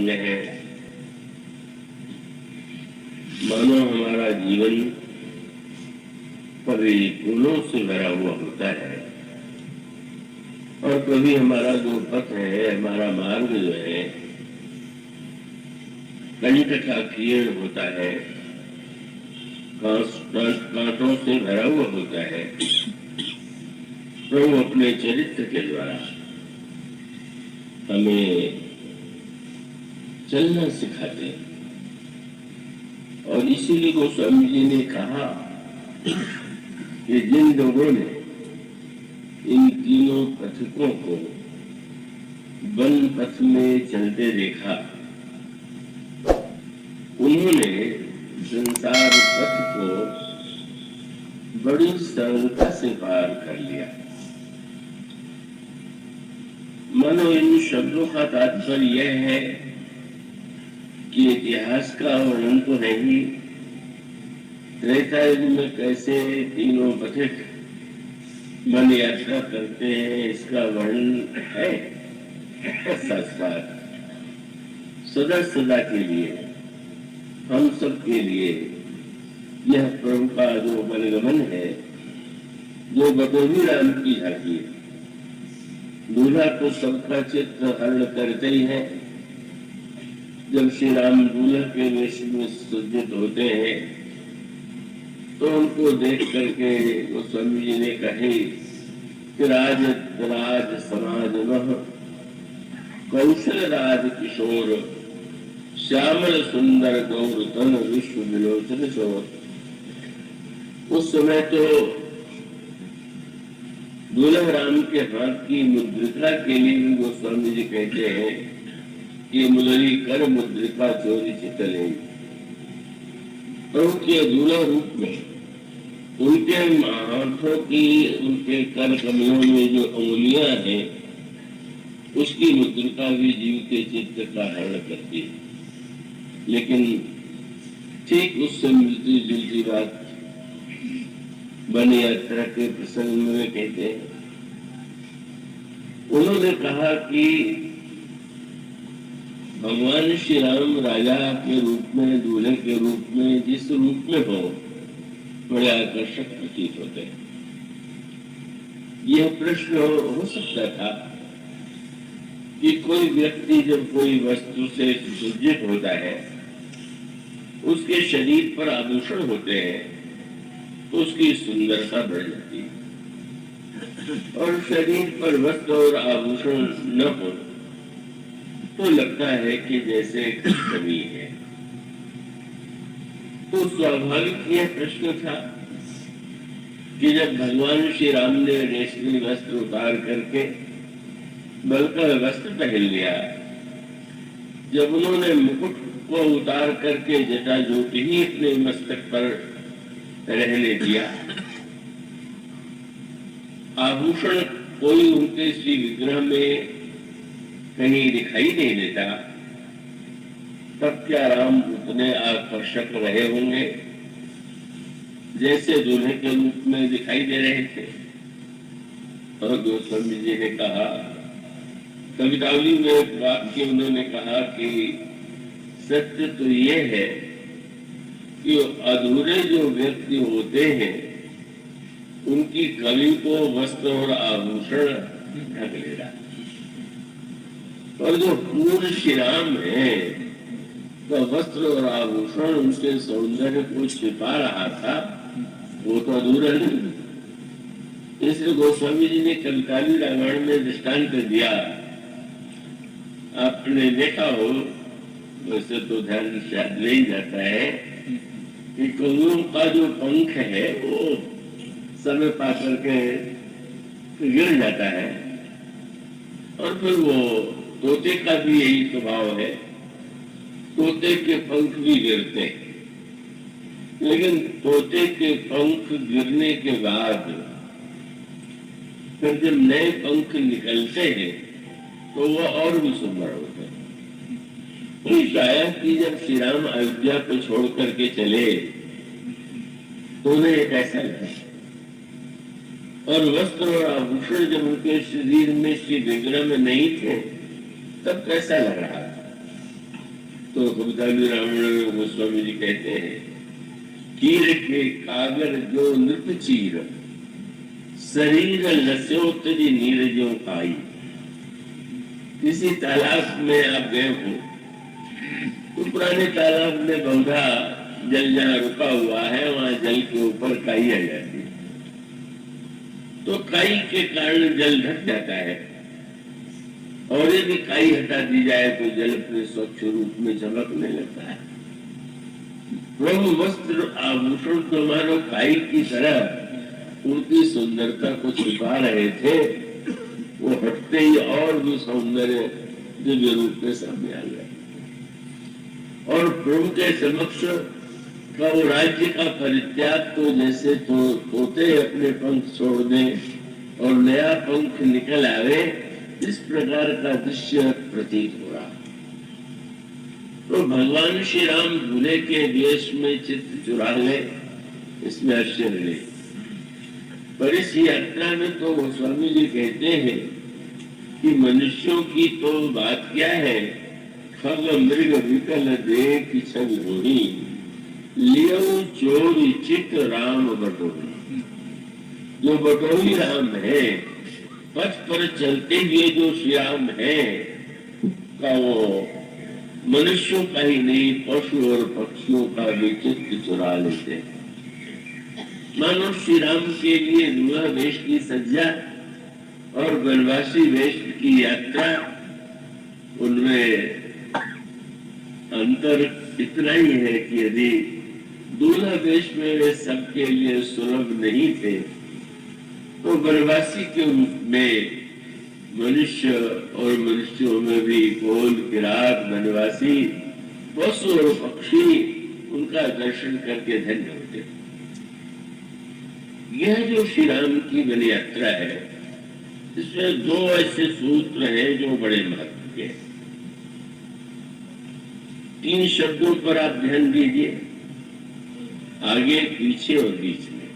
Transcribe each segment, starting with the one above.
अंग है। मानो हमारा जीवन कभी फूलों से भरा हुआ होता है और कभी हमारा जो पथ है, हमारा मार्ग जो है, कंठ का कीर्ण होता है, कांटों से भरा हुआ होता है। प्रभु अपने चरित्र के द्वारा हमें चलना सिखाते हैं और इसीलिए गोस्वामी जी ने कहा कि जिन लोगों ने इन तीनों पथिकों को वन पथ में चलते देखा, उन्होंने संसार पथ को बड़ी सरलता से पार कर लिया। मानो इन शब्दों का तात्पर्य यह है कि इतिहास का वर्णन तो है ही, त्रेता युग में कैसे तीनों पथिक वन यात्रा करते हैं इसका वर्णन है। साथ सदा सदा के लिए, हम सब के लिए यह प्रभु का जो वनगमन है, जो बटोही राम की झांकी है। दूल्हा तो सबका चित्त हरण करते ही है। जब श्री राम दूल्हा के वेश में सज्जित होते हैं तो उनको देख करके गोस्वामी जी ने कहे कि राज राज समाज वह कौशल राज किशोर श्यामल सुंदर गौर तन विश्व विलोचन चोर। उस समय तो दूल्हा राम के हाथ की मुद्रिका के लिए भी गोस्वामी जी कहते हैं कि मुरली कर मुद्रिका चोरी चितले। प्रभु के दूल्हा रूप में उनके हाथों की, उनके कर कमलों में जो उंगलियां हैं, उसकी मुद्रिका भी जीव के चित्त का हरण करती है। लेकिन ठीक उससे मिलती जुलती बात वन यात्रा के प्रसंग में कहते हैं। उन्होंने कहा कि भगवान श्री राम राजा के रूप में, दूल्हे के रूप में, जिस रूप में हो, बड़े आकर्षक प्रतीत होते हैं। यह प्रश्न हो सकता था कि कोई व्यक्ति जब कोई वस्तु से सुसज्जित होता है, उसके शरीर पर आभूषण होते हैं तो उसकी सुंदरता बढ़ जाती है, और शरीर पर वस्त्र और आभूषण न हो तो लगता है कि जैसे कुछ कमी है। तो स्वाभाविक यह प्रश्न था कि जब भगवान श्री राम ने रेशमी वस्त्र उतार करके बलकर वस्त्र पहन लिया, जब उन्होंने मुकुट को उतार करके जटाजूट ही अपने मस्तक पर रहने दिया, आभूषण कोई उनके श्री विग्रह में कहीं दिखाई नहीं देता, तब क्या राम उतने आकर्षक रहे होंगे जैसे दूल्हे के रूप में दिखाई दे रहे थे। और गोस्वामी जी ने कहा, कवितावली में एक वाक्य उन्होंने कहा कि सत्य तो ये है कि अधूरे जो व्यक्ति होते हैं उनकी कवि को वस्त्र और आभूषण ढक ले रहा, और जो पूर्ण श्री राम है तो वस्त्र और आभूषण उनके सौंदर्य को छिपा रहा था, वो तो अधूरा नहीं। इसलिए गोस्वामी जी ने कविताली रामायण में दृष्टांत दिया। आपने देखा हो, वैसे तो ध्यान शायद नहीं जाता है कि कौओं का जो पंख है वो समय पा करके गिर जाता है, और फिर वो तोते का भी यही स्वभाव है, तोते के पंख भी गिरते हैं। लेकिन तोते के पंख गिरने के बाद फिर जब नए पंख निकलते हैं तो वह और भी सुंदर होते हैं। तो शायद कि जब श्री राम अयोध्या को छोड़ करके चले तो उन्हें एक ऐसा लगा, और वस्त्र और आभूषण जब उनके शरीर में श्री विग्रह में नहीं थे तब कैसा लग रहा था। तो कवितालु रामायण गोस्वामी जी कहते हैं, कीर के कागर जो नृप चीर, शरीर लस्यो तजी नीरजों खाई। किसी तालाब में आप गए हो तो पुराने तालाब में बहुधा जल जहाँ रुका हुआ है वहां जल के ऊपर काई आ जाती है, तो काई के कारण जल ढक जाता है, और यदि काई हटा दी जाए तो जल अपने स्वच्छ रूप में चमकने लगता है। प्रभु वस्त्र आभूषण तो मानो काई की तरह उनकी सुंदरता को छुपा रहे थे, वो हटते ही और भी सौंदर्य दिव्य रूप में सामने आ गया। और प्रभु के समक्ष का वो राज्य का परित्याग तो जैसे तो तोते अपने पंख छोड़ दें और नया पंख निकल आवे, इस प्रकार का दृश्य प्रतीत हो रहा। तो भगवान श्री राम दूल्हे के देश में चित्त चुरा ले, इसमें आश्चर्य नहीं। पर इस यात्रा में तो गोस्वामी जी कहते हैं कि मनुष्यों की तो बात क्या है, खग मृग विकल देख छग होही, लियो चोरी चित राम बटोही। जो बटोही राम है, पथ पर चलते हुए जो श्री राम है, का वो मनुष्यों का ही नहीं पशु और पक्षियों का भी चित्त चुरा लेते हैं। मानो श्री राम के लिए दूल्हा वेश की सज्जा और वनवासी वेश की यात्रा, उनमें अंतर इतना ही है कि यदि दूल्हा वेश में वे सबके लिए सुलभ नहीं थे, तो वनवासी के रूप में मनुष्य और मनुष्यों में भी गोल किरात वनवासी पशु और पक्षी उनका दर्शन करके धन्य होते। यह जो श्री राम की वन यात्रा है, इसमें दो ऐसे सूत्र हैं जो बड़े महत्व के। 3 शब्दों पर आप ध्यान दीजिए, आगे, पीछे और बीच में।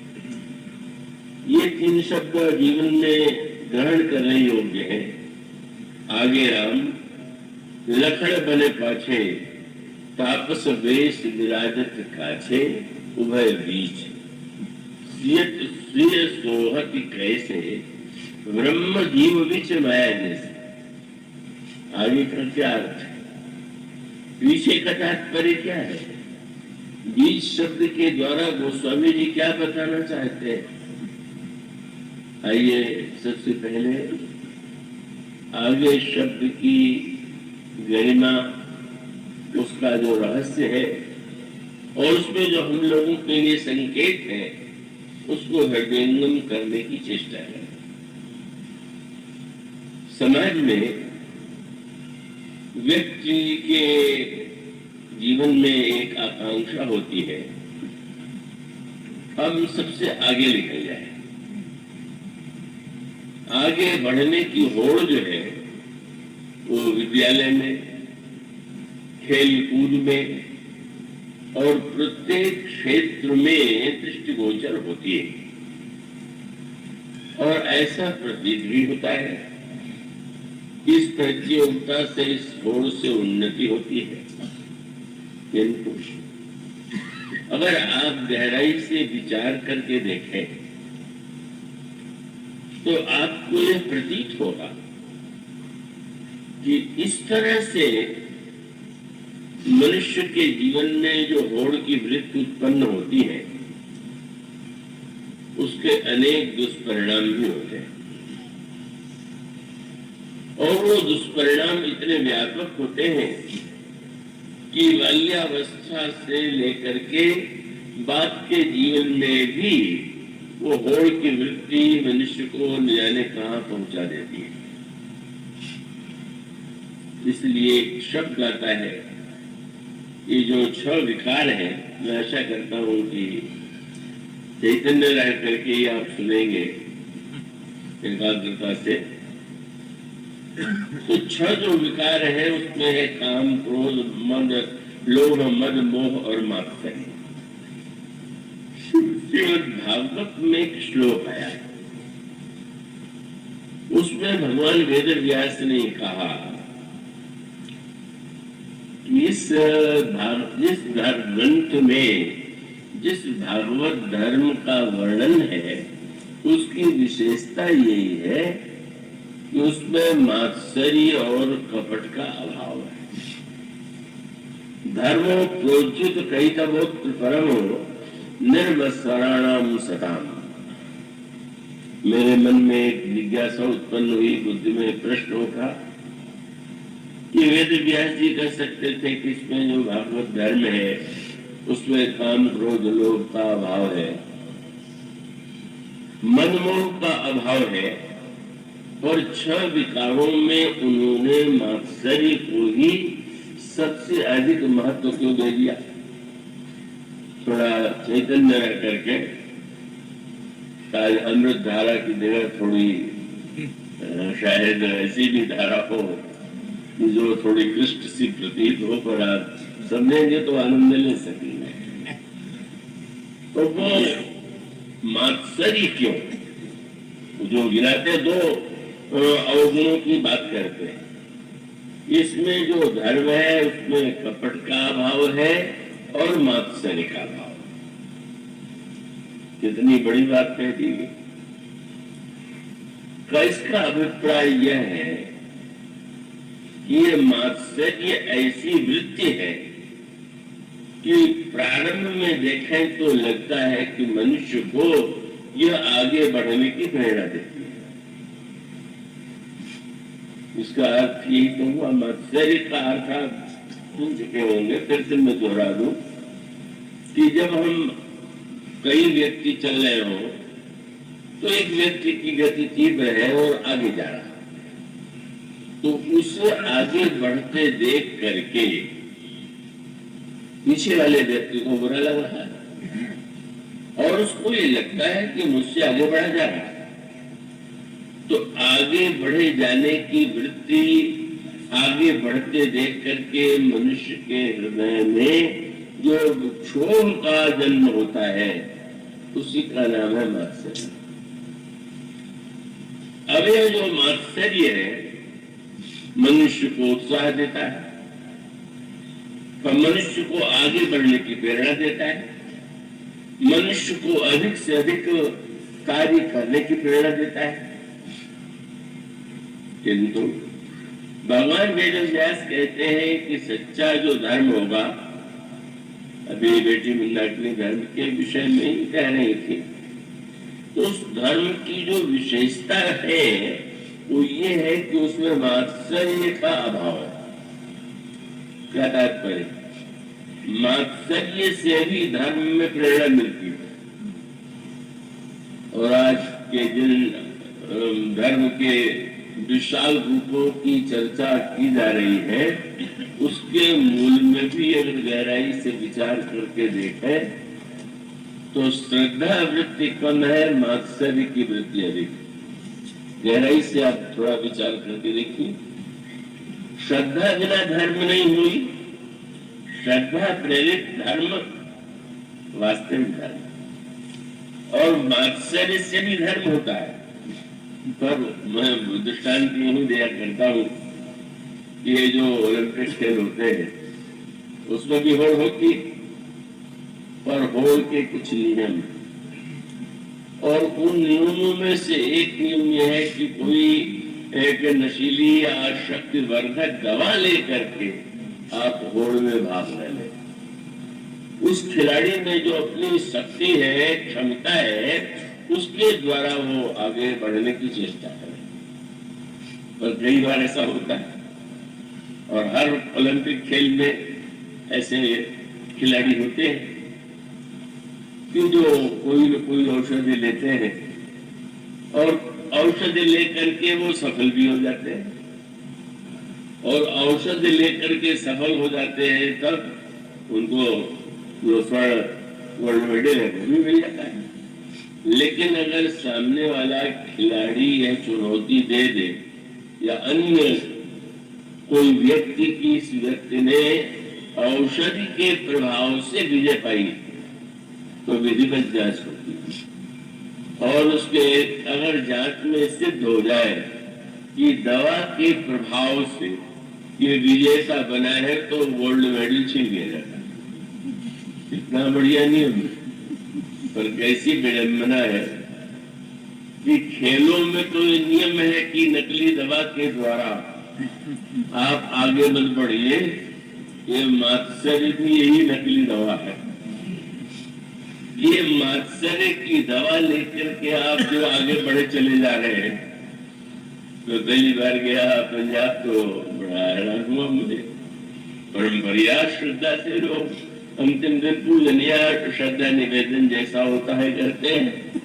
ये 3 शब्द जीवन में ग्रहण करने योग्य है। आगे राम, लखड़ बने पाछे, तापस वेश विराजत काछे, उभय बीच, सियत श्रिय सोहत कैसे, ब्रह्म जीव विच माया जैसे। आगे का क्या अर्थ है, पीछे का तात्पर्य क्या है, बीच शब्द के द्वारा गोस्वामी जी क्या बताना चाहते हैं। आइए सबसे पहले आगे शब्द की गरिमा, उसका जो रहस्य है और उसमें जो हम लोगों के लिए संकेत है, उसको हृदयंगम करने की चेष्टा है। समाज में व्यक्ति के जीवन में एक आकांक्षा होती है, हम सबसे आगे निकल जाए। आगे बढ़ने की होड़ जो है वो विद्यालय में, खेल कूद में और प्रत्येक क्षेत्र में दृष्टिगोचर होती है, और ऐसा प्रतीत भी होता है। इस प्रतियोगिता से, इस होड़ से उन्नति होती है। किंतु अगर आप गहराई से विचार करके देखें तो आपको यह प्रतीत होगा कि इस तरह से मनुष्य के जीवन में जो होड़ की वृत्ति उत्पन्न होती है, उसके अनेक दुष्परिणाम भी होते हैं, और वो दुष्परिणाम इतने व्यापक होते हैं कि बाल्यावस्था से लेकर के बाद के जीवन में भी वो होड़ की वृत्ति मनुष्य को न जाने कहां पहुंचा देती है। इसलिए एक शब्द आता है, ये जो 6 विकार है, मैं आशा करता हूं कि चैतन्य रह करके ही आप सुनेंगे एकाग्रता से। तो 6 जो विकार है उसमें है काम, क्रोध, मद, लोभ, मद, मोह और मात्सर्य। श्रीमद् भागवत में एक श्लोक आया, उसमें भगवान वेद व्यास ने कहा जिस ग्रंथ में जिस भागवत धर्म का वर्णन है उसकी विशेषता यही है कि उसमें मात्सर्य और कपट का अभाव है। धर्मो प्रोज्जित कैतवोत्र परमो निर्मत्सराणाम सताम। मेरे मन में एक जिज्ञासा उत्पन्न हुई, बुद्धि में प्रश्न उठा कि वेद व्यास जी कह सकते थे कि इसमें जो भागवत धर्म है उसमें काम क्रोध लोभ का अभाव है, मनमोह का अभाव है, और 6 विकारों में उन्होंने मात्सर्य को ही सबसे अधिक महत्व क्यों दे दिया? थोड़ा चैतन्य रह करके अमृत धारा की जगह थोड़ी शायद ऐसी भी धारा हो जो थोड़ी क्लिष्ट सी प्रतीत हो, पर आप समझेंगे तो आनंद ले सकेंगे। तो वो मात्सर्य क्यों जो गिराते 2 अवगुणों की बात करते हैं। इसमें जो धर्म है उसमें कपट का अभाव है और मात्सर्य का अभाव। कितनी बड़ी बात कह दी। इसका अभिप्राय यह है कि ये मात्सर्य ऐसी वृत्ति है कि प्रारंभ में देखें तो लगता है कि मनुष्य को यह आगे बढ़ने की प्रेरणा देती है। इसका अर्थ यही तो हुआ। मात्सर्य का अर्थ आप सुन चुके होंगे, फिर से मैं दोहरा दूं कि जब हम कई व्यक्ति चल रहे हो तो एक व्यक्ति की गति तीव्र है और आगे जा रहा है, तो उसे आगे बढ़ते देख करके पीछे वाले व्यक्ति को बुरा लग रहा है और उसको ये लगता है कि मुझसे आगे बढ़ा जा रहा है। तो आगे बढ़े जाने की वृत्ति आगे बढ़ते देख करके मनुष्य के हृदय में जो क्षोभ का जन्म होता है उसी का नाम है मात्सर्य। अब यह जो मात्सर्य है मनुष्य को उत्साह देता है, मनुष्य को आगे बढ़ने की प्रेरणा देता है, मनुष्य को अधिक से अधिक कार्य करने की प्रेरणा देता है। किंतु भगवान वेद व्यास कहते हैं कि सच्चा जो धर्म होगा, अभी बेटी मंदाकिनी धर्म के विषय में ही कह रही थी, तो उस धर्म की जो विशेषता है वो ये है कि उसमें मात्सर्य का अभाव है। क्या तात्पर्य? मात्सर्य से भी धर्म में प्रेरणा मिलती है। और आज के जिन धर्म के विशाल रूपों की चर्चा की जा रही है उसके मूल में भी अगर गहराई से विचार करके देखें तो श्रद्धा वृत्ति कम है, मात्सर्य की वृत्ति अधिक। गहराई से आप थोड़ा विचार करके देखिए। श्रद्धा बिना धर्म नहीं हुई, श्रद्धा प्रेरित धर्म वास्तविक धर्म, और मात्सर्य से भी धर्म होता है। पर मैं दृष्टांत यही दिया करता हूँ कि ये जो ओलंपिक खेल होते हैं उसमें भी होड़ होती, पर होड़ के कुछ नियम, और उन नियमों में से एक नियम यह है कि कोई एक नशीली या शक्तिवर्धक दवा लेकर के आप होड़ में भाग न ले। उस खिलाड़ी में जो अपनी शक्ति है, क्षमता है, उसके द्वारा वो आगे बढ़ने की चेष्टा करे। पर कई बार ऐसा होता है और हर ओलंपिक खेल में ऐसे खिलाड़ी होते हैं कि जो कोई न कोई औषधि लेते हैं और औषधि लेकर के वो सफल भी हो जाते हैं, और औषधि लेकर के सफल हो जाते हैं तब उनको जो स्वर्ण वर्ल्ड मेडल है वो भी मिल जाता है। लेकिन अगर सामने वाला खिलाड़ी यह चुनौती दे दे या अन्य कोई व्यक्ति की इस व्यक्ति ने औषधि के प्रभाव से विजय पाई तो विधिवत जांच होती है, और उसके अगर जांच में सिद्ध हो जाए कि दवा के प्रभाव से ये विजेता बना है तो गोल्ड मेडल छीन लिया जाता। इतना बढ़िया नियम, पर कैसी विडंबना है कि खेलों में तो ये नियम है कि नकली दवा के द्वारा आप आगे मत बढ़िए। ये मात्सर्य भी यही नकली दवा है। ये मात्सर्य की दवा लेकर के आप जो आगे बढ़े चले जा रहे हैं। तो पहली बार गया पंजाब तो बड़ा हैरान हुआ मुझे। परंपरिया श्रद्धा से लोग अंतिम दिन पूजनिया श्रद्धा निवेदन जैसा होता है करते हैं।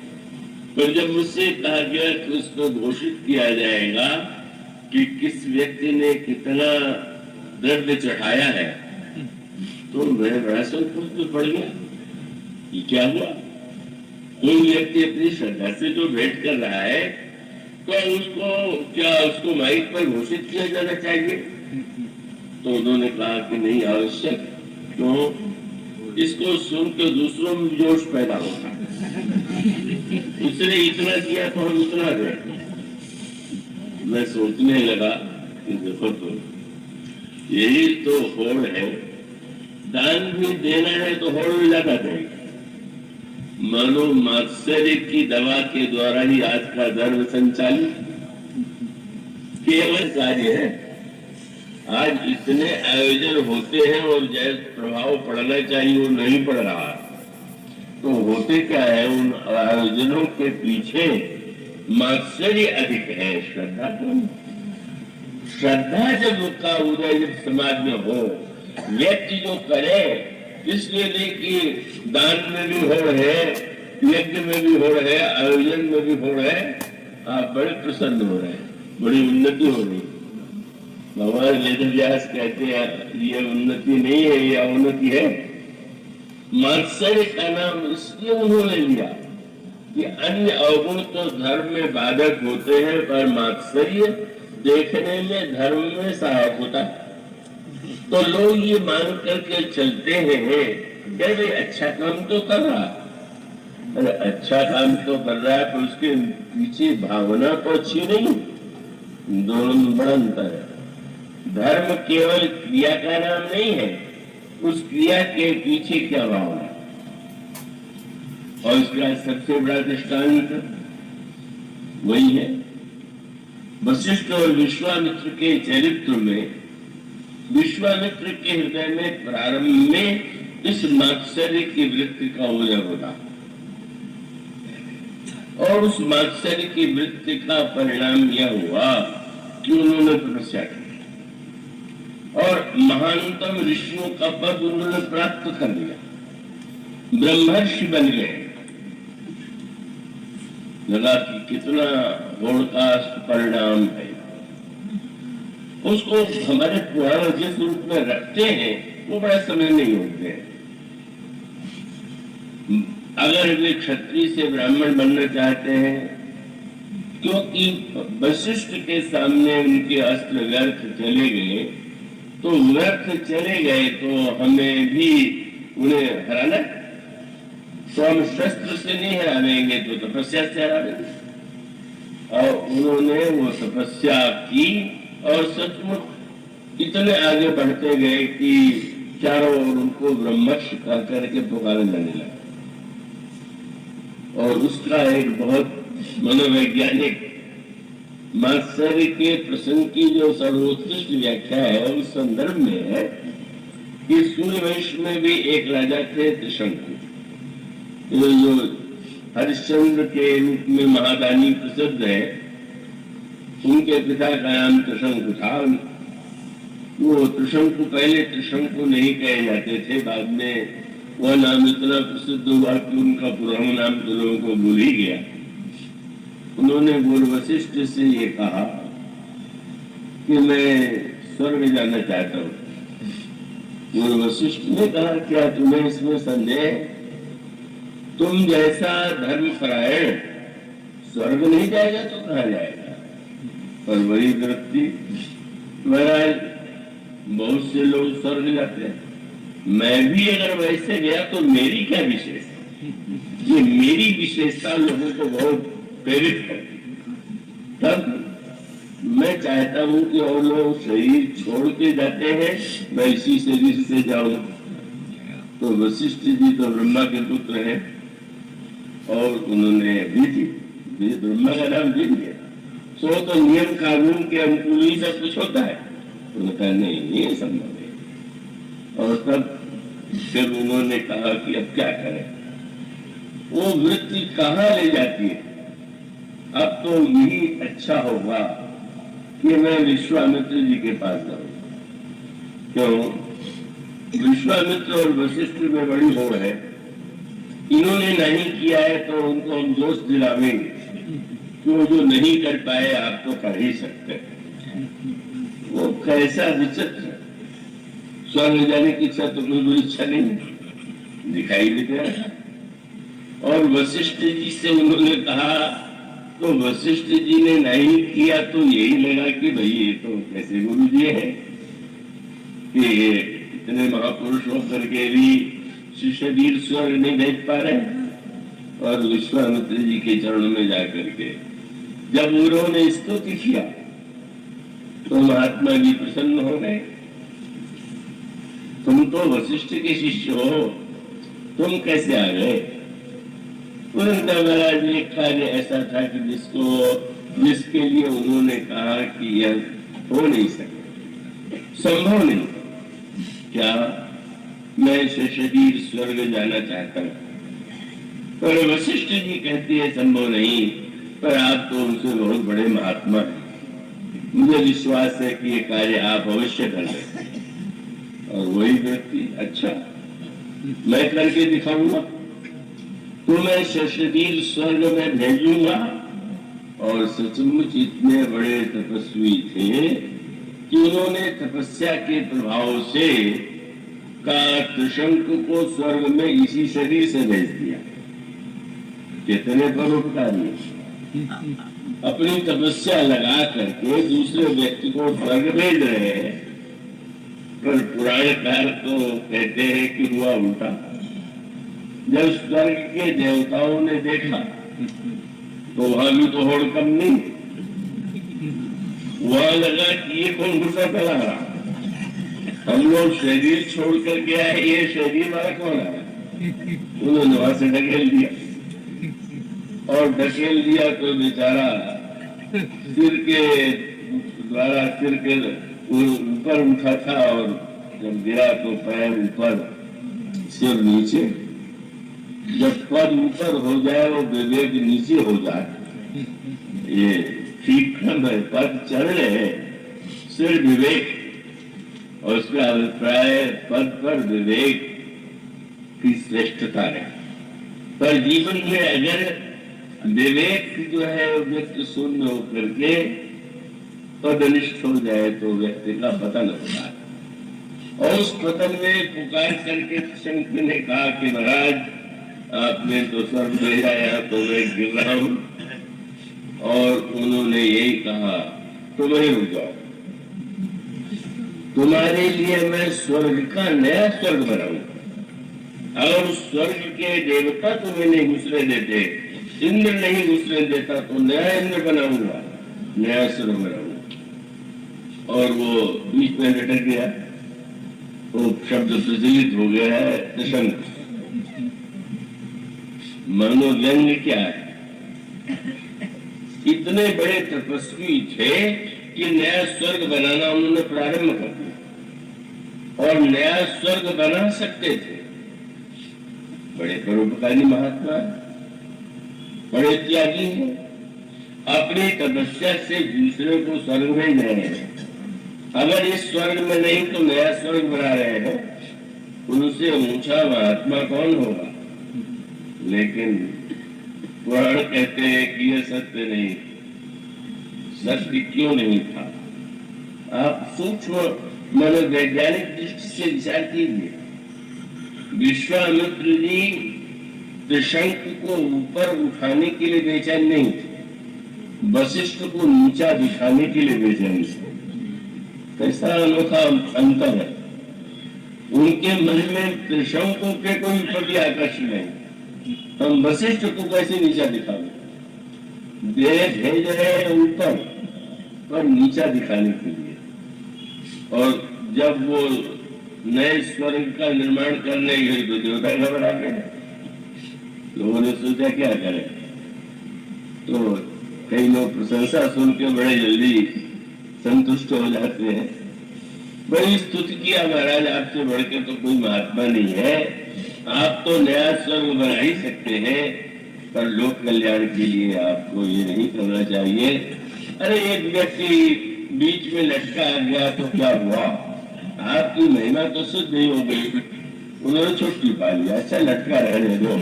पर जब मुझसे कहा गया कि उसको घोषित किया जाएगा कि किस व्यक्ति ने कितना द्रव्य चढ़ाया है, तो मैं बड़ा संतुष्ट पड़ गया। ये क्या हुआ? कोई व्यक्ति अपनी श्रद्धा से जो भेंट कर रहा है तो उसको माइक पर घोषित किया जाना चाहिए? तो उन्होंने कहा कि नहीं, आवश्यक। क्यों? इसको सुनकर दूसरों में जोश पैदा होता। उसने इतना किया तो हम उतना दें। मैं सोचने लगा कि देखो तो यही तो होड़ है। दान भी देना है तो होड़ में ज्यादा देगा। मानो मात्सर्य की दवा के द्वारा ही आज का धर्म संचालित केवल कार्य है। आज इतने आयोजन होते हैं और जैसे प्रभाव पड़ना चाहिए वो नहीं पड़ रहा। तो होते क्या है, उन आयोजनों के पीछे मात्सर्य अधिक है, श्रद्धा कम। श्रद्धा जब का उदय जब समाज में हो, व्यक्ति जो करे, इसलिए नहीं कि दान में भी होड़ है, यज्ञ में भी होड़ है, आयोजन में भी होड़ है, आप बड़े प्रसन्न हो रहे हैं, बड़ी उन्नति हो रही। भगवान वेदव्यास कहते हैं ये उन्नति नहीं है, ये अवनति है। मात्सर्य का नाम इसलिए उन्होंने लिया कि अन्य अवगुण तो धर्म में बाधक होते हैं, पर मात्सर्य देखने में धर्म में सहायक होता है। तो लोग ये मान करके चलते हैं कि अच्छा काम तो कर रहा है। अरे अच्छा काम तो कर रहा है, पर उसके पीछे भावना तो अच्छी नहीं। दोनों में बड़ा अंतर है। धर्म केवल क्रिया का नाम नहीं है, उस क्रिया के पीछे क्या भावना। और इसका सबसे बड़ा दृष्टांत वही है वशिष्ठ और विश्वामित्र के चरित्र में। विश्वामित्र के हृदय में प्रारंभ में इस मात्सर्य की वृत्ति का उदय होता, और उस मात्सर्य की वृत्ति का परिणाम यह हुआ कि उन्होंने तपस्या की और महानतम ऋषियों का पद उन्होंने प्राप्त कर लिया, ब्रह्मर्षि बन गए। लगा कि कितना गुण का परिणाम है। उसको हमारे पुराण जिस रूप में रखते हैं वो बड़ा समय नहीं होते। अगर वे क्षत्रिय से ब्राह्मण बनना चाहते हैं, क्योंकि वशिष्ठ के सामने उनके अस्त्र व्यर्थ चले गए, तो व्यर्थ चले गए तो हमें भी उन्हें हराना। तो हम शस्त्र से नहीं हराएंगे तो तपस्या से हराएंगे। और उन्होंने वो तपस्या की और सचमुच इतने आगे बढ़ते गए कि चारों ओर उनको ब्रह्मर्षि कह करके पुकारा जाने लगा। और उसका एक बहुत मनोवैज्ञानिक मात्सर्य के प्रसंग की जो सर्वोत्कृष्ट व्याख्या है उस संदर्भ में है कि सूर्यवंश में भी एक राजा थे त्रिशंकु, जो हरिश्चंद्र के रूप में महादानी प्रसिद्ध है। उनके पिता का नाम त्रिशंकु था। वो त्रिशंकु पहले त्रिशंकु नहीं कहे जाते थे, बाद में वह नाम इतना प्रसिद्ध हुआ कि उनका पुराना नाम तो लोगों को भूल ही गया। उन्होंने गुरु वशिष्ठ से ये कहा कि मैं स्वर्ग जाना चाहता हूँ। गुरु वशिष्ठ ने कहा क्या तुम्हें इसमें संदेह? तुम जैसा धर्मपरायण स्वर्ग नहीं जाएगा तो कहाँ जाएगा? पर वही वृत्ति, महाराज बहुत से लोग स्वर्ग जाते हैं, मैं भी अगर वैसे गया तो मेरी क्या विशेषता? ये मेरी विशेषता लोगों को बहुत प्रेरित करती। तब मैं चाहता हूं कि और लोग शरीर छोड़ के जाते हैं, मैं इसी शरीर से जाऊं। तो वशिष्ठ जी तो ब्रह्मा के पुत्र हैं और उन्होंने ब्रह्मा का नाम दे दिया। सो तो नियम कानून के अनुकूल ही सब कुछ होता है। उन्होंने नहीं, ये संभव है। और तब फिर उन्होंने कहा कि अब क्या करें। वो वृत्ति कहाँ ले जाती है। अब तो यही अच्छा होगा कि मैं विश्वामित्र जी के पास जाऊं। क्यों? विश्वामित्र और वशिष्ठ में बड़ी होड़ है। इन्होंने नहीं किया है तो उनको हम दोष दिलावेंगे कि वो जो नहीं कर पाए आप तो कर ही सकते। वो कैसा विचित्र। स्वर्ग जाने की इच्छा तो कोई इच्छा नहीं दिखाई देता है। और वशिष्ठ जी से उन्होंने कहा तो वशिष्ठ जी ने नहीं किया तो यही लगा कि भाई ये तो कैसे गुरु जी है कि इतने महापुरुष होकर के भी शरीर स्वर्ग नहीं देख पा रहे। और विश्वामित्र जी के चरणों में जाकर के जब उन्होंने स्तुति किया तो महात्मा जी प्रसन्न हो गए। तुम तो वशिष्ठ के शिष्य हो, तुम कैसे आ गए? महाराज ये कार्य ऐसा था कि जिसके लिए उन्होंने कहा कि यह हो नहीं सकता, संभव नहीं। क्या मैं शरीर स्वर्ग जाना चाहता हूं, पर वशिष्ठ जी कहती है संभव नहीं, पर आप तो उनसे बहुत बड़े महात्मा हैं, मुझे विश्वास है कि ये कार्य आप अवश्य कर सकते हैं। और वही व्यक्ति, अच्छा मैं करके दिखाऊंगा, तो मैं शरीर स्वर्ग में भेजूंगा। और सचमुच इतने बड़े तपस्वी थे कि उन्होंने तपस्या के प्रभाव से त्रिशंकु को स्वर्ग में इसी शरीर से भेज दिया। कितने परोपकारी, अपनी तपस्या लगा करके दूसरे व्यक्ति को स्वर्ग भेज रहे हैं। पर पुराणकार तो कहते हैं कि हुआ उल्टा। जब स्वर्ग के देवताओं ने देखा तो वहां भी तो होड़ कम नहीं, वहां लगा कि ये कौन घुसा चला रहा, हम लोग शरीर छोड़ करके आए, ये शरीर वाला कौन आया? उन्होंने वहां से ढकेल दिया और ढकेल दिया तो बेचारा सिर के द्वारा सिर के ऊपर उठा था और जब गिरा तो पैर ऊपर सिर नीचे। जब पद ऊपर हो जाए और विवेक नीचे हो जाए, ये ठीक क्रम है। पद चढ़ रहे, सिर विवेक, और उसका अभिप्राय पद पर विवेक की श्रेष्ठता है। पर जीवन में अगर विवेक जो है व्यक्ति शून्य होकर के पदनिष्ठ हो जाए तो व्यक्ति का पतन होता है। और उस पतन में पुकार करके शंकर ने कहा कि महाराज आपने तो स्वर्ग भेजा, यहाँ तो मैं गिर रहा हूं। और उन्होंने यही कहा तुम वहीं रुक जाओ, तुम्हारे लिए मैं स्वर्ग का नया स्वर्ग बनाऊंगा। और स्वर्ग के देवता तुम्हें नहीं घुसने देते, इंद्र नहीं घुसने देता, तो नया इंद्र बनाऊंगा, नया स्वर्ग बनाऊंगा। और वो बीच में लटक गया, वो शब्द प्रचलित हो गया है त्रिशंक। मनोव्यंग क्या है? इतने बड़े तपस्वी थे कि नया स्वर्ग बनाना उन्होंने प्रारंभ कर दिया और नया स्वर्ग बना सकते थे। बड़े परोपकारी महात्मा, बड़े त्यागी हैं, अपनी तपस्या से दूसरे को स्वर्ग में रहे हैं। अगर इस स्वर्ग में नहीं तो नया स्वर्ग बना रहे हैं, उनसे ऊंचा महात्मा कौन होगा? लेकिन पुराण कहते हैं कि यह सत्य नहीं। सत्य क्यों नहीं था? आप सूक्ष्म मनोवैज्ञानिक दृष्टि से विचार कीजिए। विश्वामित्र जी त्रिशंक को ऊपर उठाने के लिए बेचैन नहीं थे, वशिष्ठ को नीचा दिखाने के लिए बेचैन थे। कैसा अनोखा अंतर है। उनके मन में त्रिशंकों के कोई प्रति आकर्षण नहीं, हम वशिष्ठ को कैसे नीचा दिखावे? देह भेज रहे हैं ऊपर पर नीचा दिखाने के लिए। और जब वो नए स्वर्ग का निर्माण करने गए तो देवता घबरा गए। लोगों ने सोचा क्या करें, तो कई लोग प्रशंसा सुन के बड़े जल्दी संतुष्ट हो जाते हैं। बड़ी स्तुति किया, महाराज आपसे बढ़कर तो कोई महात्मा नहीं है, आप तो नया स्वर्ग बना ही सकते हैं, पर लोक कल्याण के लिए आपको ये नहीं करना चाहिए। अरे एक व्यक्ति बीच में लटका आ गया तो क्या हुआ, आपकी महिमा तो सिद्ध नहीं हो गई। उन्होंने छुट्टी पा लिया, अच्छा लटका रहने दो।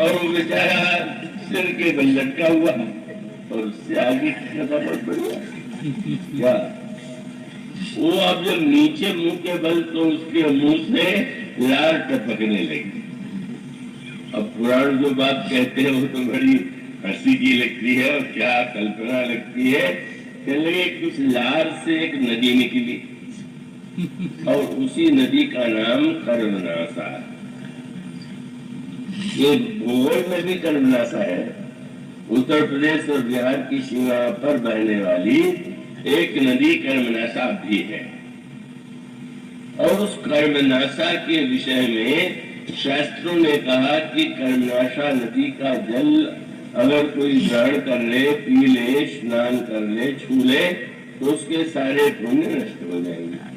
और वो बेचारा सिर के बल लटका हुआ और उससे आगे बहुत बढ़िया क्या वो अब जब नीचे मुंह के बल तो उसके मुंह से लार टपकने लगी। अब पुराण जो बात कहते हैं वो तो बड़ी हंसी की लगती है और क्या कल्पना लगती है। कहने लगे कुछ लार से एक नदी निकली और उसी नदी का नाम कर्मनाशा। ये भूगोल में भी कर्मनाशा है। उत्तर प्रदेश और बिहार की सीमा पर बहने वाली एक नदी कर्मनाशा भी है। और उस कर्मनाशा के विषय में शास्त्रों ने कहा कि कर्मनाशा नदी का जल अगर कोई ग्रहण कर ले, पी ले, स्नान कर ले, छू ले तो उसके सारे पुण्य नष्ट हो जाएंगे।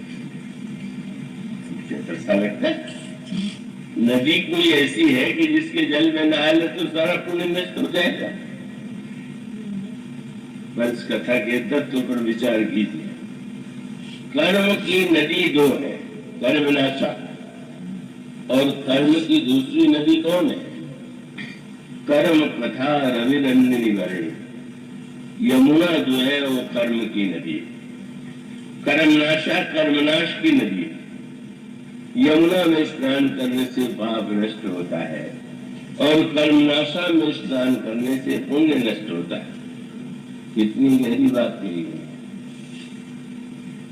ऐसा लगता है नदी कोई ऐसी है कि जिसके जल में नहा ले तो सारा पुण्य नष्ट हो जाएगा। वंश कथा के तत्व पर विचार कीजिए। कर्म की नदी दो है, कर्मनाशा, और कर्म की दूसरी नदी कौन है? कर्म कथा रविनंदिनी वर्णी। यमुना जो है वो कर्म की नदी है, कर्मनाशा कर्मनाश की नदी है। यमुना में स्नान करने से पाप नष्ट होता है और कर्मनाशा में स्नान करने से पुण्य नष्ट होता है। कितनी गहरी बात कही है।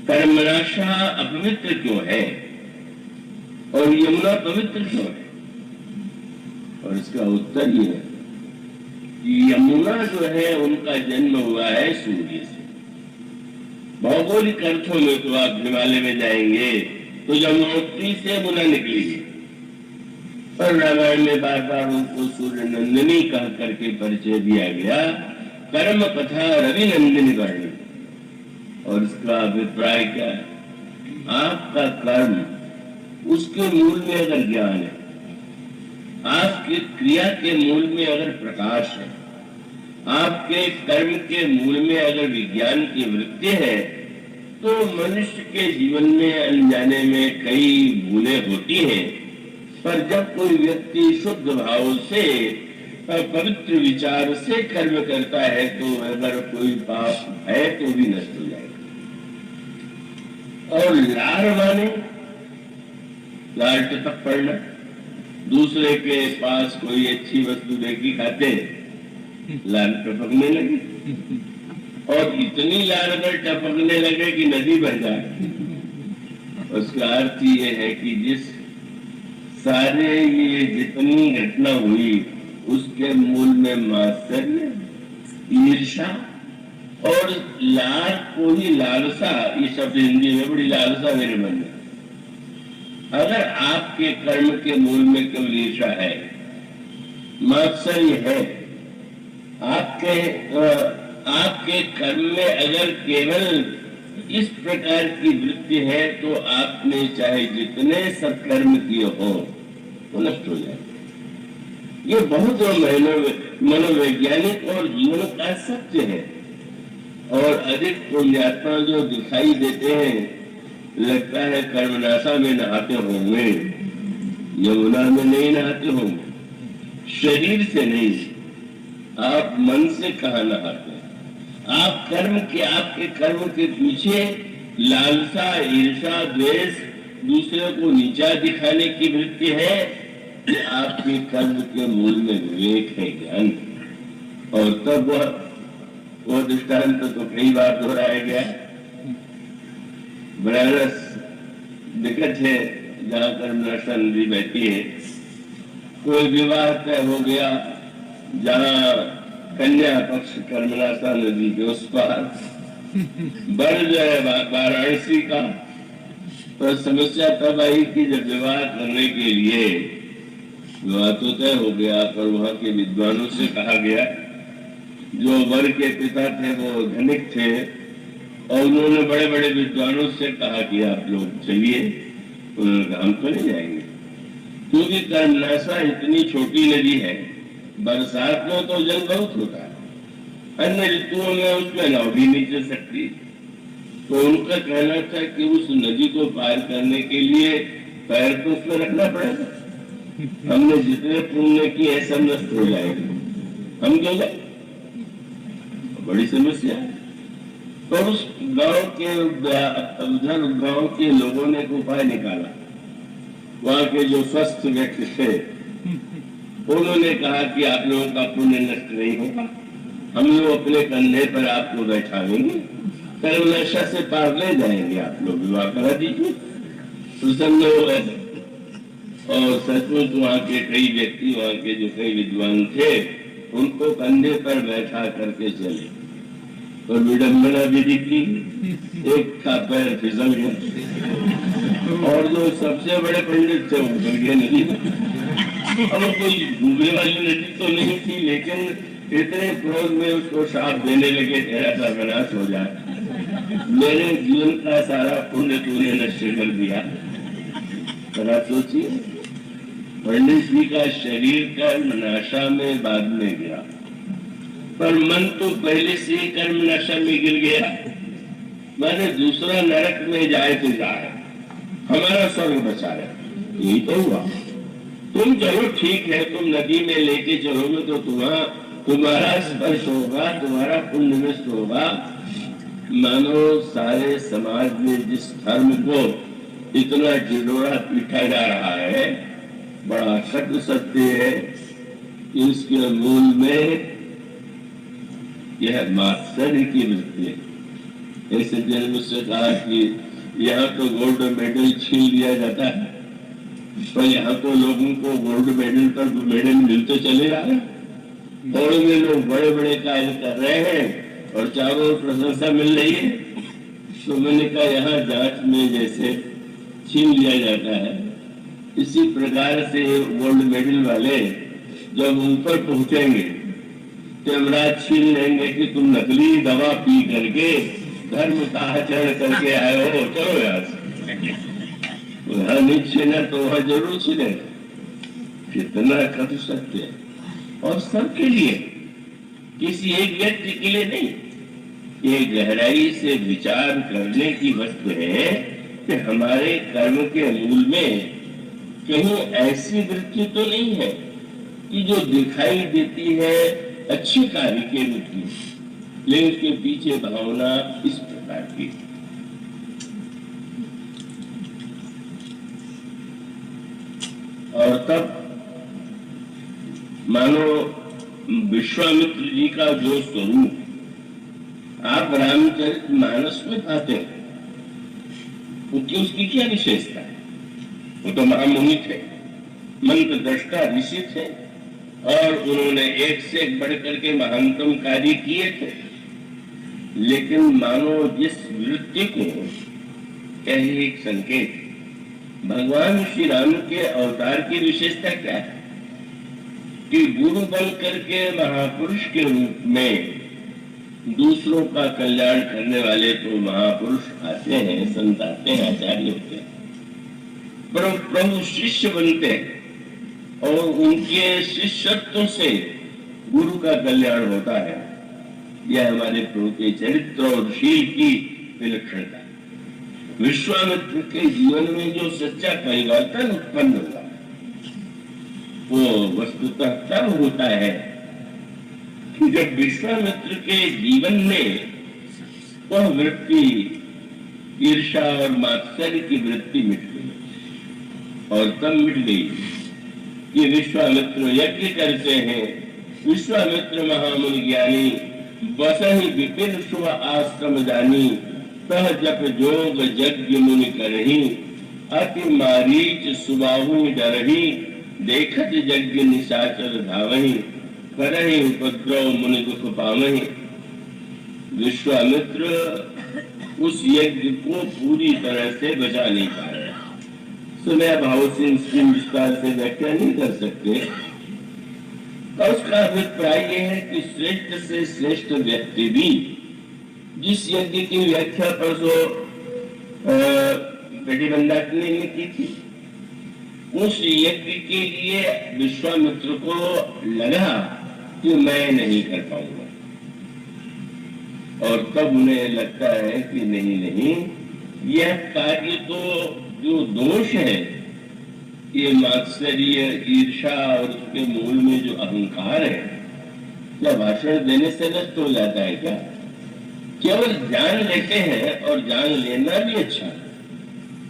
कर्मनाशा अपवित्र क्यों है और यमुना पवित्र क्यों है? और इसका उत्तर ये है कि यमुना जो है उनका जन्म हुआ है सूर्य से। भौगोलिक अर्थों में तो आप हिमालय में जाएंगे तो यमुनोत्री से यमुना निकलेगी, पर रामायण में बार बार उनको सूर्य नंदिनी कह करके परिचय दिया गया। कर्म कथा रवि नंदिनी वर्णी। और इसका अभिप्राय क्या है? आपका कर्म, उसके मूल में अगर ज्ञान है, आपकी क्रिया के मूल में अगर प्रकाश है, आपके कर्म के मूल में अगर विज्ञान की वृत्ति है, तो मनुष्य के जीवन में अनजाने में कई भूलें होती हैं। पर जब कोई व्यक्ति शुद्ध भाव से पवित्र विचार से कर्म करता है तो अगर कोई पाप है तो भी नष्ट हो जाएगा। और लार माने लार टपक पड़ना, दूसरे के पास कोई अच्छी वस्तु देखी खाते लार टपकने लगी, और इतनी लार अगर टपकने लगे कि नदी बह जाए। उसका अर्थ ये है कि जिस सारे ये जितनी घटना हुई उसके मूल में मात्सर्य, ईर्ष्या और लार को ही लालसा, ये शब्द हिंदी में बड़ी लालसा मेरे मन में। अगर आपके कर्म के मूल में केवल ईर्ष्या है, मात्सर्य है, आपके कर्म में अगर केवल इस प्रकार की वृत्ति है तो आपने चाहे जितने सत्कर्म किए हो वो नष्ट हो जाए। ये बहुत मनोवैज्ञानिक और जीवन का सत्य है। और अधिक पुण्यात्मा जो दिखाई देते हैं, लगता है कर्मनाशा में नहाते होंगे, यमुना में नहीं नहाते होंगे, शरीर से नहीं, आप मन से कहाँ नहाते हैं? आप आपके कर्म के पीछे लालसा, ईर्षा, द्वेष, दूसरे को नीचा दिखाने की वृत्ति है। आपके कर्म के मूल में विवेक है, ज्ञान। और तब वो दृष्टांत तो कई बार दोहराया गया। बनारस निकट है जहाँ कर्मनाशा नदी बहती है। कोई विवाह तय हो गया जहाँ कन्या पक्ष कर्मनाशा नदी के उस पार बढ़ जाए वाराणसी का। पर समस्या तब आई कि जब विवाह करने के लिए विवाह तो तय हो गया, पर वहां के विद्वानों से कहा गया, जो वर के पिता थे वो धनिक थे, और उन्होंने बड़े बड़े विद्वानों से कहा कि आप लोग चलिए। उन्होंने कहा हम तो नहीं जाएंगे, क्योंकि कर्मनाशा इतनी छोटी नदी है, बरसात में तो जल बहुत होता है, अन्य ऋतुओं में उसमें नाव भी नहीं चल सकती। तो उनका कहना था कि उस नदी को पार करने के लिए पैर तो उसमें रखना पड़ेगा, हमने जितने पुण्य किए सब नष्ट हो जाएंगे, हम क्यों जाए, बड़ी समस्या है। तो उस गांव के उधर गांव के लोगों ने एक उपाय निकाला। वहां के जो स्वस्थ व्यक्ति थे उन्होंने कहा कि आप लोगों का पुण्य नष्ट नहीं होगा, हम लोग अपने कंधे पर आपको बैठा लेंगे, कर्मनाशा से पार ले जाएंगे, आप लोग विवाह करा दीजिए। प्रसन्न हो गए और सचमुच वहाँ के कई व्यक्ति, वहाँ के जो कई विद्वान थे, उनको कंधे पर बैठा करके चले। और विडम्बना भी दिखी, एक का पैर फिसल गया और जो सबसे बड़े पंडित थे वो गिर गए नदी में। अब कोई डूबने वाली नदी तो नहीं थी, लेकिन इतने क्रोध में उसको शाप देने लगे, तेरा सर्वनाश हो जाए, मेरे जीवन का सारा पुण्य तूने नष्ट कर दिया। जरा सोचिए, पंडित जी का शरीर कर्मनाशा में बाद में गिरा, पर मन तो पहले से ही कर्मनाशा में गिर गया। मैंने दूसरा नरक में जाए तो जाए, हमारा स्वर्ग बचा रहे, यही तो हुआ। तुम चलो ठीक है, तुम नदी में लेके चलोगे तो तुम्हारा स्पर्श होगा, तुम्हारा पुण्य नष्ट होगा। मानो सारे समाज में जिस धर्म को इतना ढिढोरा पीटा जा रहा है, बड़ा सत्य सत्य है, इसके मूल में यह मात्सर्य की वृत्ति है। ऐसे जन मुझसे कहा कि यहाँ तो गोल्ड मेडल छीन लिया जाता है, पर यहाँ तो लोगों को गोल्ड मेडल पर मेडल मिलते चले आ रहे, दौड़ में लोग बड़े बड़े कार्य कर रहे हैं और चारों ओर प्रशंसा मिल रही है। तो मैंने कहा यहाँ जांच में जैसे छीन लिया जाता है, इसी प्रकार से गोल्ड मेडल वाले जब ऊपर पहुंचेंगे तो यमराज छीन लेंगे कि तुम नकली दवा पी करके धर्म का आचरण करके आए हो, चलो यार। वहां नहीं छीना तो वहां जरूर छीने, कितना कर सकते हैं। और सबके लिए, किसी एक व्यक्ति के लिए नहीं, ये गहराई से विचार करने की वस्तु है कि हमारे कर्म के मूल में कहीं ऐसी वृत्ति तो नहीं है कि जो दिखाई देती है अच्छे कार्य के रूप में, लेकिन उसके पीछे भावना इस प्रकार की। और तब मानो विश्वामित्र जी का जो स्वरूप आप रामचरित मानस में पाते हैं, उसकी उसकी क्या विशेषता है? वो तो महामुनि थे, मंत्र दृष्टा ऋषि थे, और उन्होंने एक से एक बढ़ करके महानतम कार्य किए थे। लेकिन मानो जिस वृत्ति को कहे एक संकेत, भगवान श्री राम के अवतार की विशेषता क्या है कि गुरु बन करके महापुरुष के रूप में दूसरों का कल्याण करने वाले तो महापुरुष आते हैं, संत आते हैं, आचार्य होते हैं, पर प्रभु शिष्य बनते हैं और उनके शिष्यत्व से गुरु का कल्याण होता है। यह हमारे प्रभु के चरित्र और शील की विलक्षणता है। विश्वामित्र के जीवन में जो सच्चा परिवर्तन उत्पन्न हुआ वो वस्तुतः तब होता है कि जब विश्वामित्र के जीवन में वह वृत्ति, ईर्ष्या और मात्सर्य की वृत्ति मिट गई, और तब मिट गई कि विश्वामित्र यज्ञ करते हैं। विश्वामित्र महामुनि ज्ञानी बसहि विपिन शुभ आश्रम जानी, तह जप जोग यज्ञ मुनि करही, अति मारीच सुबाहु डरही, देखत यज्ञ निशाचर धावही, करहि उपद्रव मुनि दुख पावहि। विश्वामित्र उस यज्ञ को पूरी तरह से बचा नहीं पाए। सुनया भाव से इसकी विस्तार से व्याख्या नहीं कर सकते। तो उसका अभिप्राय यह है कि श्रेष्ठ से श्रेष्ठ व्यक्ति भी जिस यज्ञ की व्याख्या परसों प्रतिबंधाग्नि ने की थी, उस यज्ञ के लिए विश्वामित्र को लगा कि मैं नहीं कर पाऊंगा, और तब उन्हें लगता है कि नहीं, यह कार्य तो जो दोष है, ये मात्सर्य, ईर्षा और उसके मूल में जो अहंकार है, क्या भाषण देने से नष्ट हो जाता है क्या? केवल जान लेते हैं, और जान लेना भी अच्छा है।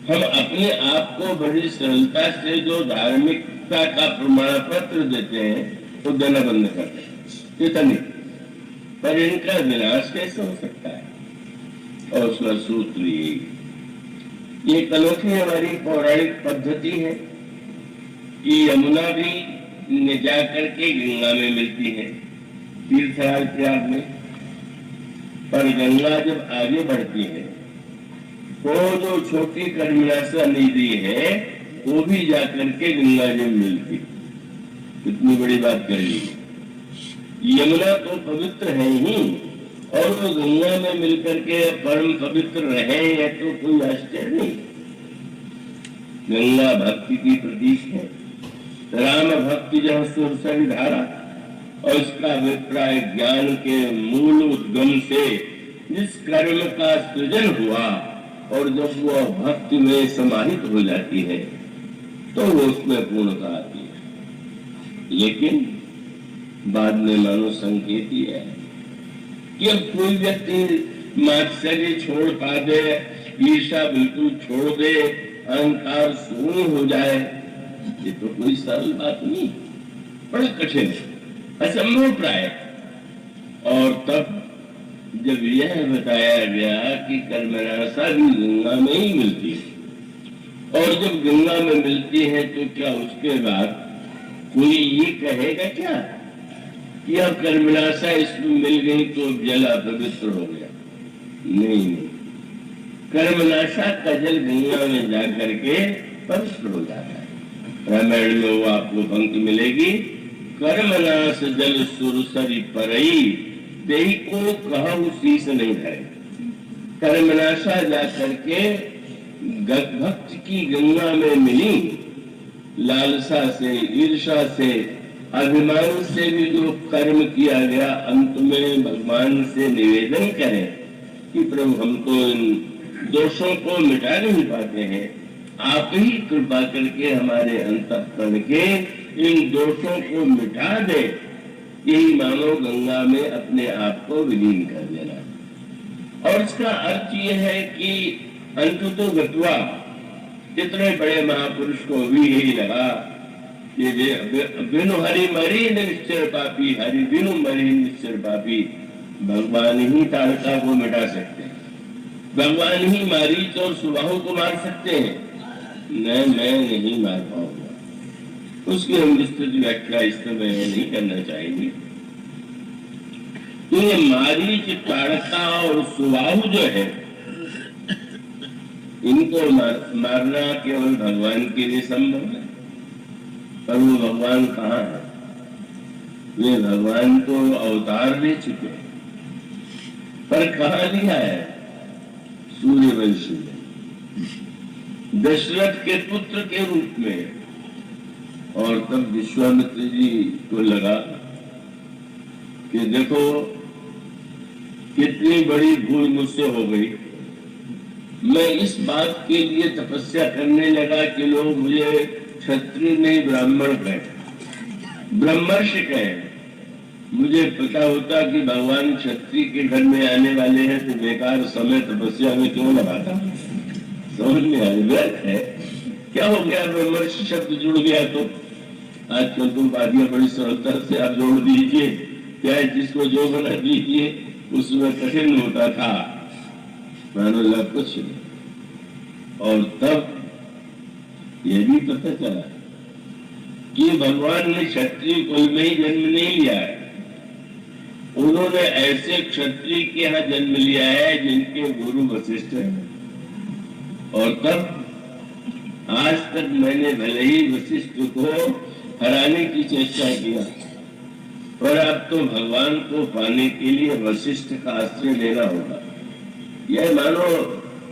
हम अपने आप को बड़ी सरलता से जो धार्मिकता का प्रमाण पत्र देते हैं वो देना बंद कर दें, इतनी। पर इनका विनाश कैसे हो सकता है? और उसका सूत्र ये अनोखी हमारी पौराणिक पद्धति है कि यमुना भी जा करके गंगा में मिलती है, तीर्थराज प्रयाग में। पर गंगा जब आगे बढ़ती है तो जो छोटी कर्मणाशा निधि है वो भी जाकर के गंगा जी में मिलती। इतनी बड़ी बात कर ली। यमुना तो पवित्र है ही, और वो गंगा में मिलकर के परम पवित्र रहे, यह तो कोई आश्चर्य नहीं। गंगा भक्ति की प्रतीक है। राम भक्ति जहाँ सुरसरी धारा, और इसका अभिप्राय ज्ञान के मूल उद्गम से जिस कर्म का सृजन हुआ, और जब वो भक्ति में समाहित हो जाती है तो वो उसमें पूर्णता आती है। लेकिन बाद में मानो संकेत ही है कि अब कोई व्यक्ति मात्सर्य छोड़ पा दे, ईर्षा बिल्कुल छोड़ दे, अहंकार शून्य हो जाए, ये तो कोई सरल बात नहीं, बड़ा कठिन है, असंभव प्राय। और तब जब यह बताया गया कि कर्मनाशा भी गंगा में ही मिलती है, और जब गंगा में मिलती है तो क्या उसके बाद कोई ये कहेगा क्या कि अब कर्मनाशा इसमें मिल गई तो जल अपवित्र हो गया? नहीं, कर्मनाशा का जल गंगा में जाकर के पवित्र हो जाता है। रामायण में वो आपको पंक्ति मिलेगी, कर्मनाश जल सुरसरी परई, देही को कहूं शीश नहीं धरे। कर्मनाशा जाकर के भक्त की गंगा में मिली, लालसा से, ईर्षा से, अभिमान से भी जो कर्म किया गया, अंत में भगवान से निवेदन करें कि प्रभु हम तो इन दोषों को मिटा नहीं पाते हैं, आप ही कृपा करके हमारे अंतःकरण के इन दोषों को मिटा दे। यही मानो गंगा में अपने आप को विलीन कर देना। और इसका अर्थ यह है कि अंततो गत्वा इतने बड़े महापुरुष को भी यही लगा कि बिनु हरि मरी निश्चर पापी, हरि बिनु मरी निश्चर पापी। भगवान ही ताड़का को मिटा सकते हैं, भगवान ही मारीच और सुबाहु को मार सकते हैं, मैं नहीं मार पाऊंगा। उसकी हम विस्तृत व्याख्या इस समय नहीं करना चाहेंगे। तो ये मारीच, ताड़का और सुबाहु जो है, इनको मारना केवल भगवान के लिए संभव है। पर वो भगवान कहाँ है? वे भगवान तो अवतार ले चुके हैं, पर कहाँ लिया है? सूर्यवंशी में, दशरथ के पुत्र के रूप में। और तब विश्वामित्र जी को लगा कि देखो कितनी बड़ी भूल मुझसे हो गई। मैं इस बात के लिए तपस्या करने लगा कि लोग मुझे क्षत्रिय नहीं ब्राह्मण कहे, ब्रह्मर्षि कहे। मुझे पता होता कि भगवान क्षत्रिय के घर में आने वाले हैं तो बेकार समय तपस्या में क्यों लगाता। समझ में आ व्यर्थ है। क्या हो गया? ब्रह्मर्षि शब्द जुड़ गया तो आजकल तो बादियां बड़ी सरलता से आप जोड़ दीजिए, क्या जिसको जो बना दीजिए, उसमें कठिन होता था, मानो लग कुछ नहीं। और तब ये भी पता चला कि भगवान ने क्षत्रिय कुल में ही जन्म नहीं लिया है, उन्होंने ऐसे क्षत्रिय के यहाँ जन्म लिया है जिनके गुरु वशिष्ठ हैं। और तब आज तक मैंने भले ही वशिष्ठ को हराने की चेष्टा किया, पर अब तो भगवान को पाने के लिए वशिष्ठ का आश्रय लेना होगा। यह मानो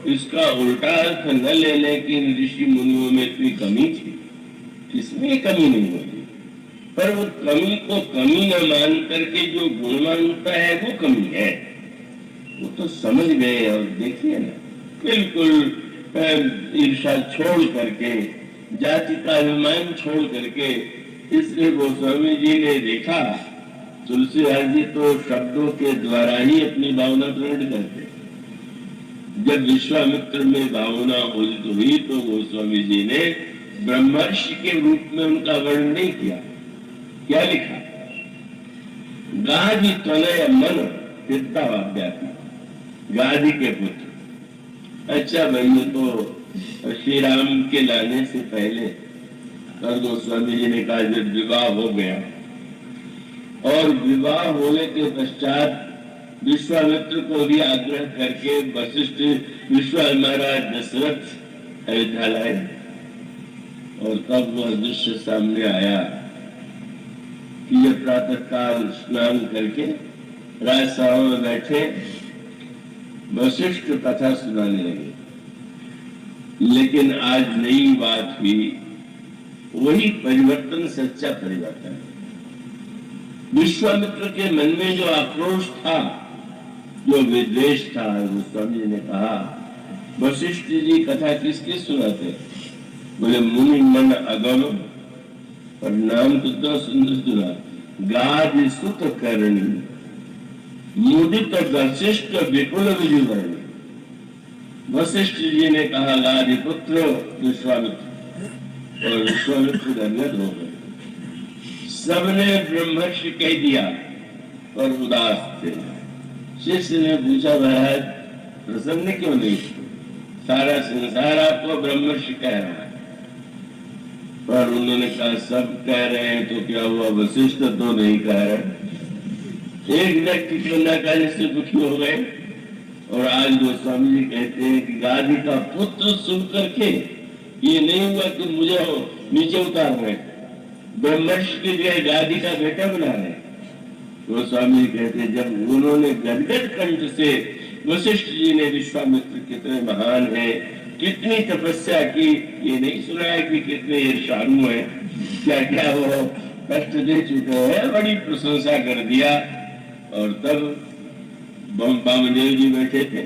इसका उल्टा अर्थ न ले लें कि ऋषि मुनियों में कोई कमी थी, इसमें कमी नहीं होती, पर वो कमी को कमी न मान करके जो गुण मानता है वो कमी है। वो तो समझ गए। और देखिए ना, बिल्कुल ईर्षा छोड़ करके, जाति का अभिमान छोड़ करके, इसलिए गोस्वामी जी ने देखा तुलसीदास जी तो शब्दों के द्वारा ही अपनी भावना प्रकट करते। जब विश्वामित्र में भावना उदित हुई तो गोस्वामी जी ने ब्रह्मर्षि के रूप में उनका वर्णन नहीं किया। क्या लिखा? गाधि तनय मन चित्तावाप्याति, गाधि के पुत्र। अच्छा भाई, ये तो श्री राम के लाने से पहले कर गोस्वामी जी ने कहा जब विवाह हो गया, और विवाह होने के पश्चात विश्वामित्र को भी आग्रह करके वशिष्ठ महाराज दशरथ अयोध्या लाए। और तब वह दृश्य सामने आया कि ये प्रातः काल स्नान करके राजसभा में बैठे वशिष्ठ कथा सुनाने लगे। लेकिन आज नई बात हुई, वही परिवर्तन सच्चा परिवर्तन। विश्वामित्र के मन में जो आक्रोश था, जो विद्वेष था, गोस्वामी जी ने कहा वशिष्ठ जी कथा किसकी सुनाते? बोले मुनि मन अगम, और नाम तो इतना सुंदर सुना, गाधि सुत करणी मुदित वशिष्ठ विपुल विजुवर्णी। वशिष्ठ जी ने कहा गाधि पुत्र विश्वामित्र, और विश्वामित्र गदगद हो गए। सबने ब्रह्मर्षि कह दिया और उदास थे। शिष्य ने पूछा महाराज प्रसन्न क्यों नहीं? सारा संसार आपको ब्रह्मर्षि कह रहा है। पर उन्होंने कहा सब कह रहे हैं तो क्या हुआ, वशिष्ठ तो नहीं कह रहे। एक व्यक्ति क्यों न कहने से दुखी हो गए। और आज गोस्वामी जी कहते हैं कि गाधी का पुत्र सुन करके ये नहीं हुआ कि मुझे नीचे उतार रहे, ब्रह्मर्षि की जगह गाधी का बेटा बना रहे। गोस्वामी कहते हैं जब उन्होंने गदगद कंठ से वशिष्ठ जी ने विश्वामित्र कितने महान है, कितनी तपस्या की, ये नहीं सुना है कि कितने ईर्ष्यालु है, क्या क्या वो कष्ट दे चुके हैं, बड़ी प्रशंसा कर दिया। और तब वामदेव जी बैठे थे।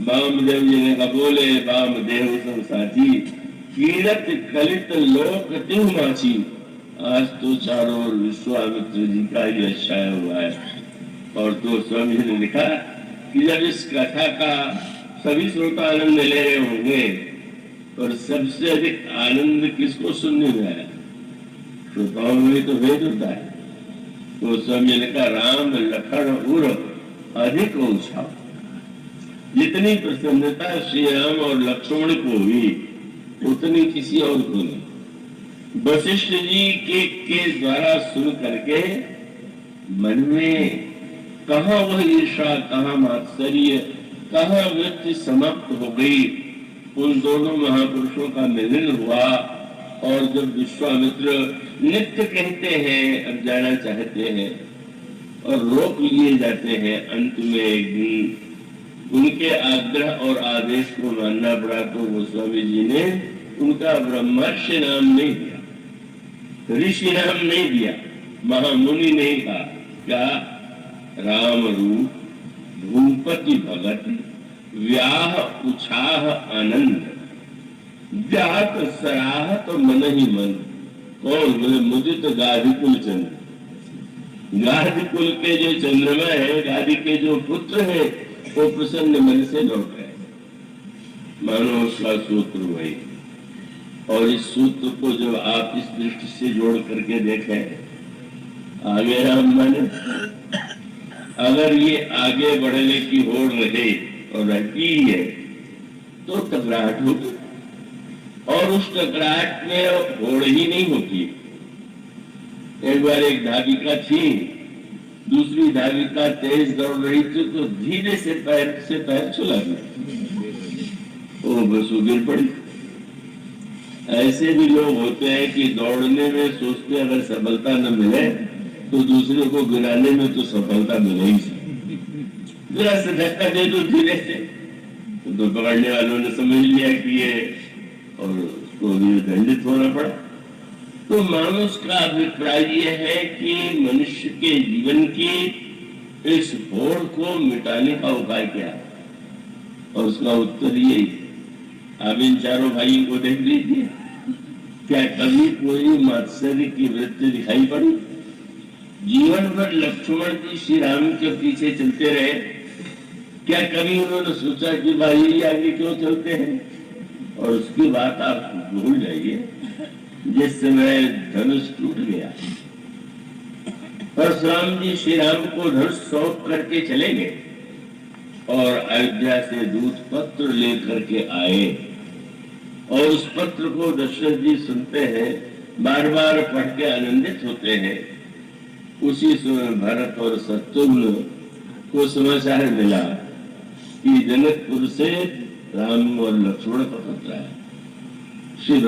वामदेव जी ने कहा बोले वामदेव सब साथी, कीरत कलित लोक तिहु माची। आज तो चारों ओर विश्वामित्र जी का ही छाया हुआ है। और तो स्वामी जी ने लिखा कि जब इस कथा का सभी श्रोता आनंद ले रहे होंगे, और सबसे अधिक आनंद किसको सुनने में आया? श्रोताओं में तो भेद होता है। तो स्वामी ने कहा राम लखन उर अधिक उत्साह। जितनी प्रसन्नता श्री राम और लक्ष्मण को हुई उतनी किसी और को नहीं। वशिष्ठ जी के द्वारा सुन करके मन में कहाँ वह ईर्षा, कहाँ मात्सर्य, कहाँ वृत्ति समाप्त हो गई। उन दोनों महापुरुषों का मिलन हुआ। और जब विश्वामित्र नित्य कहते हैं, अब जाना चाहते हैं और रोक लिए जाते हैं, अंत में एक दिन उनके आग्रह और आदेश को मानना पड़ा। तो गोस्वामी जी ने उनका ब्रह्मर्षि नाम नहीं दिया, ऋषि नाम नहीं दिया, महामुनि नहीं कहा। क्या? राम रूप भूपति भगत व्याह उछाह आनंद व्यात सराह तो मन ही मन। कौन? बोले मुझे तो गाधी कुल चंद्र, गाधी कुल के जो चंद्रमा है, गाधी के जो पुत्र है, वो प्रसन्न मन से लौट गए। मानो उसका सूत्र वही। और इस सूत्र को जब आप इस दृष्टि से जोड़ करके देखें, आगे राम मन, अगर ये आगे बढ़ने की होड़ रहे और रहती है तो टकराहट होगी। और उस टकराहट में होड़ ही नहीं होती, एक बार एक धाविका थी, दूसरी धाविका तेज दौड़ रही थी तो धीरे से पैर छुला दिया, वो बस वो गिर पड़ी। ऐसे भी लोग होते हैं कि दौड़ने में सोचते अगर सफलता न मिले तो दूसरे को गिराने में तो सफलता मिले ही। जरा से धक्का दे दो धीरे से, तो पकड़ने वालों ने समझ लिया कि ये, और उसको दंडित होना पड़ा। तो मानुष का अभिप्राय यह है कि मनुष्य के जीवन की इस होड़ को मिटाने का उपाय क्या है, और उसका उत्तर यही। आप इन चारों भाइयों को देख लीजिए, क्या कभी कोई मात्सर्य की वृत्ति दिखाई पड़ी? जीवन भर लक्ष्मण जी श्री राम के पीछे चलते रहे, क्या कभी उन्होंने सोचा कि भाई आगे क्यों चलते हैं? और उसकी बात आप भूल जाइए, जिस समय धनुष टूट गया, परशुराम जी श्री राम को धनुष सौंप करके चले गए और अयोध्या से दूत पत्र लेकर के आए, और उस पत्र को दशरथ जी सुनते हैं, बार बार पढ़ के आनंदित होते हैं। उसी समय भरत और शत्रुघ्न को समाचार मिला कि जनकपुर से राम और लक्ष्मण का पत्र है। श्री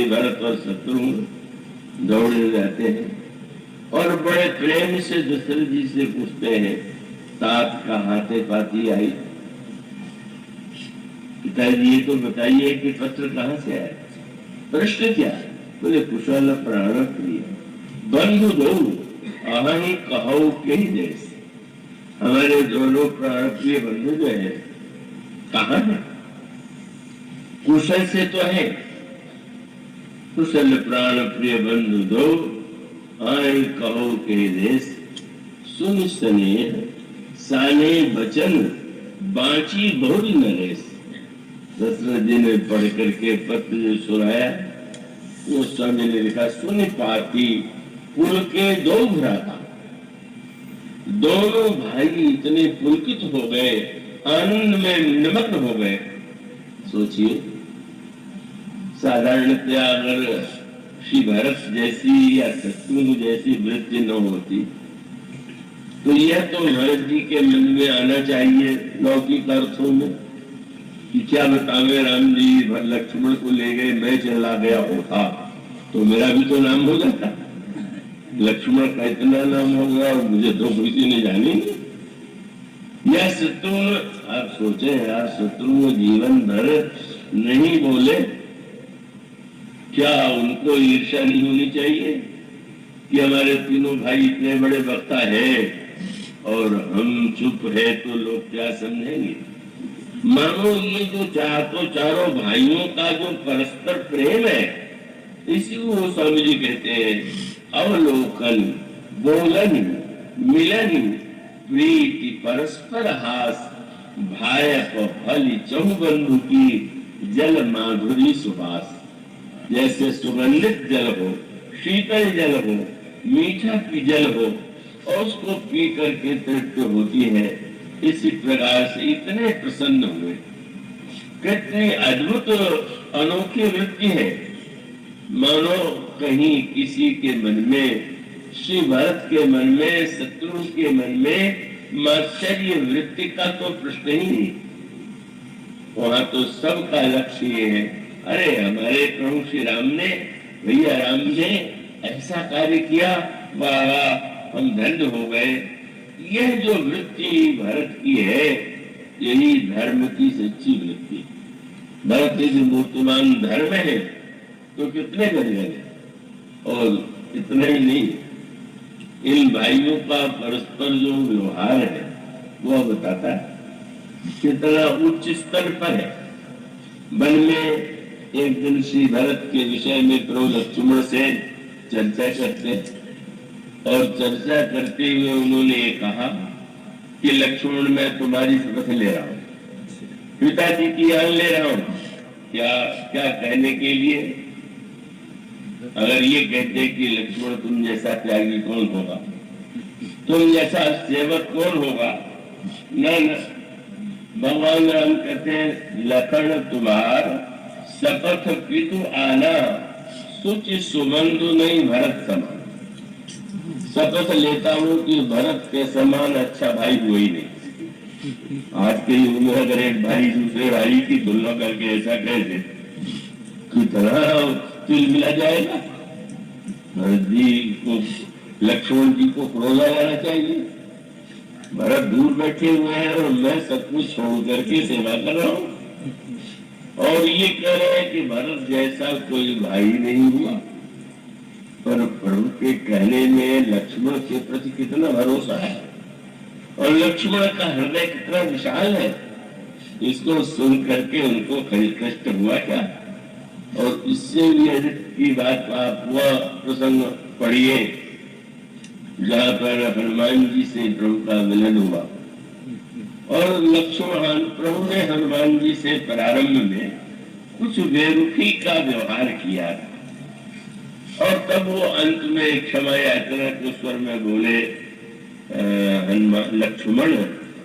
भरत और शत्रुघ्न दौड़े जाते हैं और बड़े प्रेम से दशरथ जी से पूछते हैं, तात कहाँ से पाती आई? पिताजी ये तो बताइए कि पत्र कहाँ से आया? प्रश्न क्या? बोले कुशल प्राण प्रिय बंधु दो अहि कहो के देश। हमारे दोनों प्राण प्रिय बंधु जो है कहाँ है? कुशल से तो है, कुशल प्राण प्रिय बंधु दो आए कहो के देश। सुन स्नेह साने बचन बांची बहुरी नरेश। दशरथ जी ने पढ़ करके पत्र जो सुनाया, वो स्वामी ने लिखा, सुन पाती पुल के दो भ्राता। दोनों भाई इतने पुलकित हो गए, आनंद में निमग्न हो गए। सोचिए, साधारणतया अगर श्री भरत जैसी या शत्रुघ्न जैसी वृत्ति न होती तो यह तो भरत जी के मन में आना चाहिए लौकिक अर्थों में कि क्या बतावे, राम जी लक्ष्मण को ले गए, मैं चला गया होता तो मेरा भी तो नाम हो जाता। लक्ष्मण का इतना नाम हो गया और मुझे तो किसी ने जानी नहीं। यह शत्रुघ्न, आप सोचे यार, शत्रुघ्न जीवन भर नहीं बोले, क्या उनको ईर्ष्या नहीं होनी चाहिए कि हमारे तीनों भाई इतने बड़े वक्ता हैं और हम चुप है तो लोग क्या समझेंगे? मानो ये जो चारों भाइयों का जो परस्पर प्रेम है, इसी को स्वामी जी कहते हैं अवलोकन बोलन मिलन प्रीति परस्पर हास भाय फल चहुबंधु की जल माधुरी सुभाष। जैसे सुगंधित जल हो, शीतल जल हो, मीठा जल हो और उसको पी करके तृप्त होती है, इसी प्रकार से इतने प्रसन्न हुए। कितनी अद्भुत अनोखी वृत्ति है। मानो कहीं किसी के मन में, श्री भरत के मन में, शत्रु के मन में मात्सर्य वृत्ति का तो प्रश्न ही नहीं। वहां तो सबका लक्ष्य ये है, अरे हमारे प्रभु श्री राम ने, भैया राम ने ऐसा कार्य किया, वाह हम धन्य हो गए। यह जो वृत्ति भरत की है, यही धर्म की सच्ची वृत्ति। भरत यदि मूर्तिमान धर्म है तो कितने गए, और इतना ही नहीं, इन भाइयों का परस्पर जो व्यवहार है वो बताता है कितना उच्च स्तर पर है। वन में एक दिन श्री भरत के विषय में प्रभु लक्ष्मण से चर्चा करते, और चर्चा करते हुए उन्होंने ये कहा कि लक्ष्मण मैं तुम्हारी शपथ ले रहा हूँ, पिताजी की आन ले रहा हूँ। क्या क्या कहने के लिए? अगर ये कहते कि लक्ष्मण तुम जैसा त्यागी कौन होगा, तुम जैसा सेवक कौन होगा? न, भगवान राम कहते हैं लखन तुम्हार शपथ पितु आना सुचि सुबंधु नहीं भरत समान। शपथ लेता हूं कि भरत के समान अच्छा भाई कोई नहीं। आज के युग में अगर एक भाई दूसरे भाई की तुलना करके ऐसा कह दे कि तरह तिल मिला जाएगा। भरत जी को, लक्ष्मण जी को क्रोध आना चाहिए। भरत दूर बैठे हुए हैं और मैं सब कुछ छोड़ करके सेवा कर रहा हूँ, और ये कह रहे हैं कि भरत जैसा कोई भाई नहीं हुआ। पर प्रभु के कहने में लक्ष्मण के प्रति कितना भरोसा है, और लक्ष्मण का हृदय कितना विशाल है। इसको सुन करके उनको कष्ट हुआ क्या। और इससे भी अधिक की बात आप वह प्रसंग पढ़िए जहाँ पर हनुमान जी से प्रभु का मिलन हुआ, और लक्ष्मण प्रभु ने हनुमान जी से प्रारंभ में कुछ बेरुखी का व्यवहार किया, और तब वो अंत में क्षमा याचना के स्वर में बोले, लक्ष्मण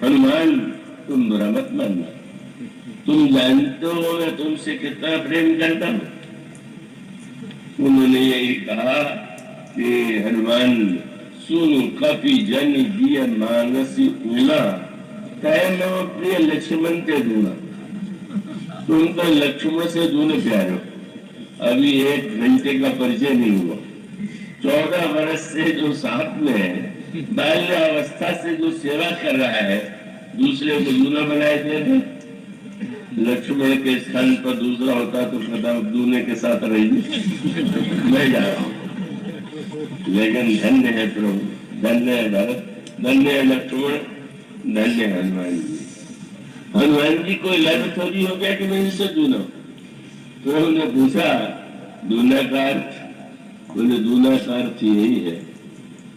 हनुमान तुम बुरा मत मानना, तुम जानते हो मैं तुमसे कितना प्रेम करता हूँ। उन्होंने यही कहा कि हनुमान सुन कपि जन दिय मानसी ऊना, मैं प्रिय लक्ष्मण के दूना। तुम तो लक्ष्मण से दूने प्यार हो, अभी 1 घंटे का परिचय नहीं हुआ। 14 वर्ष से जो साथ में है, बाल्यावस्था से जो सेवा कर रहा है, दूसरे को दूना बनाए दे रहे। लक्ष्मण के स्थान पर दूसरा होता तो पता दूने के साथ रही मैं जा रहा हूँ। लेकिन धन्य है प्रभु, धन्य है भरत, धन्य है लक्ष्मण, धन्य है हनुमान जी। हनुमान जी को लड़ थोड़ी हो गया कि मैं इनसे दूना। प्रभु ने पूछा दूना का अर्थ, बोले दूना का अर्थ यही है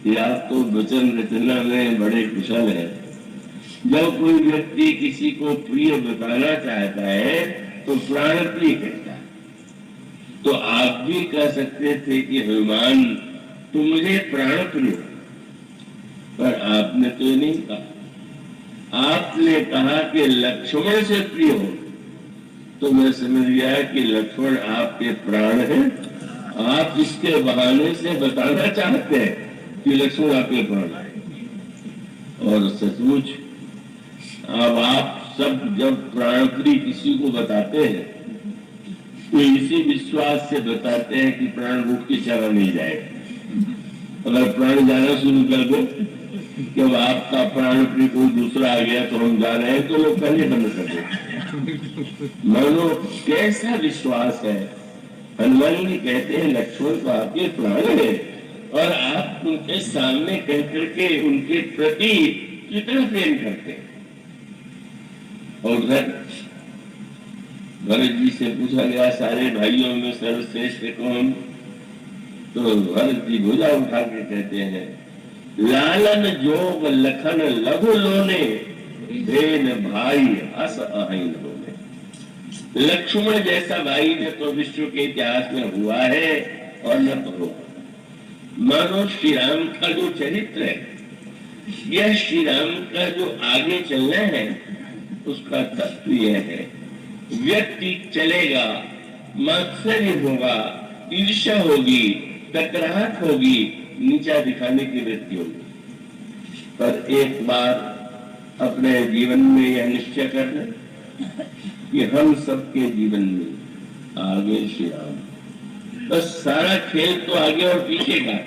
कि आप तो वचन रचना में बड़े कुशल है। जब कोई व्यक्ति किसी को प्रिय बताना चाहता है तो प्राण प्रिय कहता है। तो आप भी कह सकते थे कि हनुमान तुम मुझे प्राण प्रिय, पर आपने तो नहीं कहा। आपने कहा कि लक्ष्मण से प्रिय हो, तो मैं समझ गया कि लक्ष्मण आपके प्राण हैं। आप इसके बहाने से बताना चाहते हैं कि लक्ष्मण आपके प्राण है। और सचमुच अब आप सब जब प्राण प्रिय किसी को बताते हैं तो इसी विश्वास से बताते हैं कि प्राण रुक के चला नहीं जाएगा। अगर प्राण जाना शुरू कर दो कि अब आपका प्राण प्रिय कोई दूसरा आ गया तो हम जा रहे हैं, तो लोग पहले बंद कर दो। मानो कैसा विश्वास है। हनुमान जी कहते हैं लक्ष्मण तो आपके प्राण है, और आप उनके सामने कह करके उनके प्रति कितना प्रेम करते हैं। और भरत जी से पूछा गया सारे भाइयों में सर्वश्रेष्ठ कौन, तो भरत जी भुजा उठा के कहते हैं लालन जोग लखन लघु लोने, भेन भाई हस अहीन होने। लक्ष्मण जैसा भाई न तो विश्व के इतिहास में हुआ है और न तो होगा। मानो श्री राम का जो चरित्र है, यह श्री राम का जो आगे चलना है, उसका तत्व यह है। व्यक्ति चलेगा, मात्सर्य होगा, ईर्ष्या होगी, टकराहट होगी, नीचा दिखाने की वृत्ति होगी। पर एक बार अपने जीवन में यह निश्चय कर लें कि हम सबके जीवन में आगे श्री राम। बस सारा खेल तो आगे और पीछे का।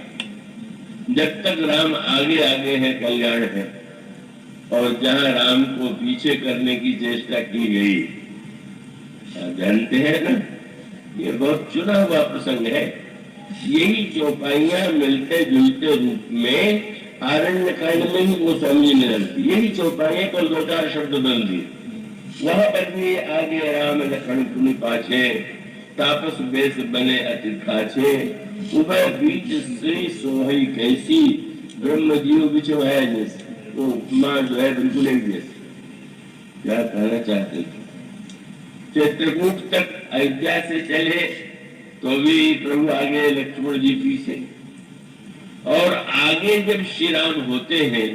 जब तक राम आगे आगे है कल्याण है, और जहां राम को पीछे करने की चेष्टा की गई, जानते हैं ना, ये बहुत चुना हुआ प्रसंग है। यही चौपाइयां मिलते जुलते रूप में आरण्य कांड में ही गोस्वामी ने रखी। यही चौपाइयां पर 2-4 शब्द बन दिए। वहां पर भी आगे राम लखन पुनि पाछे, तापस बेस बने अति खाछे, उभय बीच श्री सोहई कैसी, ब्रह्म जीव बिछवाया जैसे। वो मां जो है बिल्कुल एक जैसे। क्या कहना चाहते थे? चित्रकूट तक अयोध्या से चले तो भी प्रभु आगे, लक्ष्मण जी पीछे। और आगे जब श्री राम होते हैं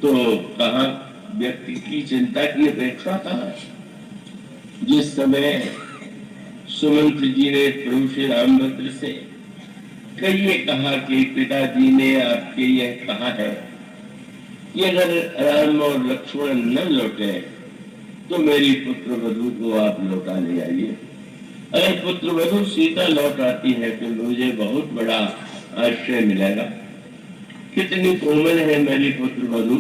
तो कहा व्यक्ति की चिंता की अपेक्षा कहा। जिस समय सुमंत्र जी ने प्रभु श्री रामभद्र से कहिए कहा कि पिताजी ने आपके यह कहा है कि अगर राम और लक्ष्मण न लौटे तो मेरी पुत्र वधू को आप लौटा ले आइए। अगर पुत्र वधू सीता लौट आती है तो मुझे बहुत बड़ा आश्रय मिलेगा। कितनी कोमल है मेरी पुत्र वधू,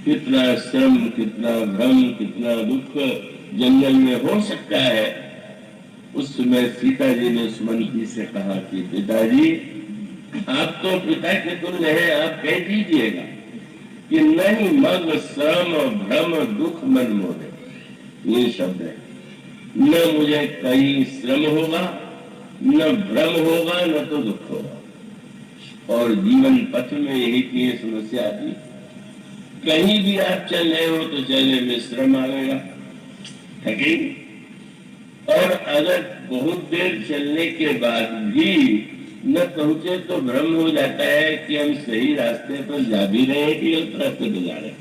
कितना श्रम, कितना भ्रम, कितना दुख जंगल में हो सकता है। उस समय सीता जी ने सुमंत्री से कहा कि पिताजी आप तो पिता के तुल्य है, आप कह दीजिएगा कि नहीं मग श्रम भ्रम दुख मन मोहे, ये शब्द है। न मुझे कहीं श्रम होगा, न भ्रम होगा, न तो दुख होगा। और जीवन पथ में यही की समस्या आती, कहीं भी आप चल रहे हो तो चलने में श्रम आएगा, थकेंगे। और अगर बहुत देर चलने के बाद भी न पहुंचे तो भ्रम हो जाता है कि हम सही रास्ते पर जा भी रहे हैं कि गलत रास्ते पर जा रहे हैं।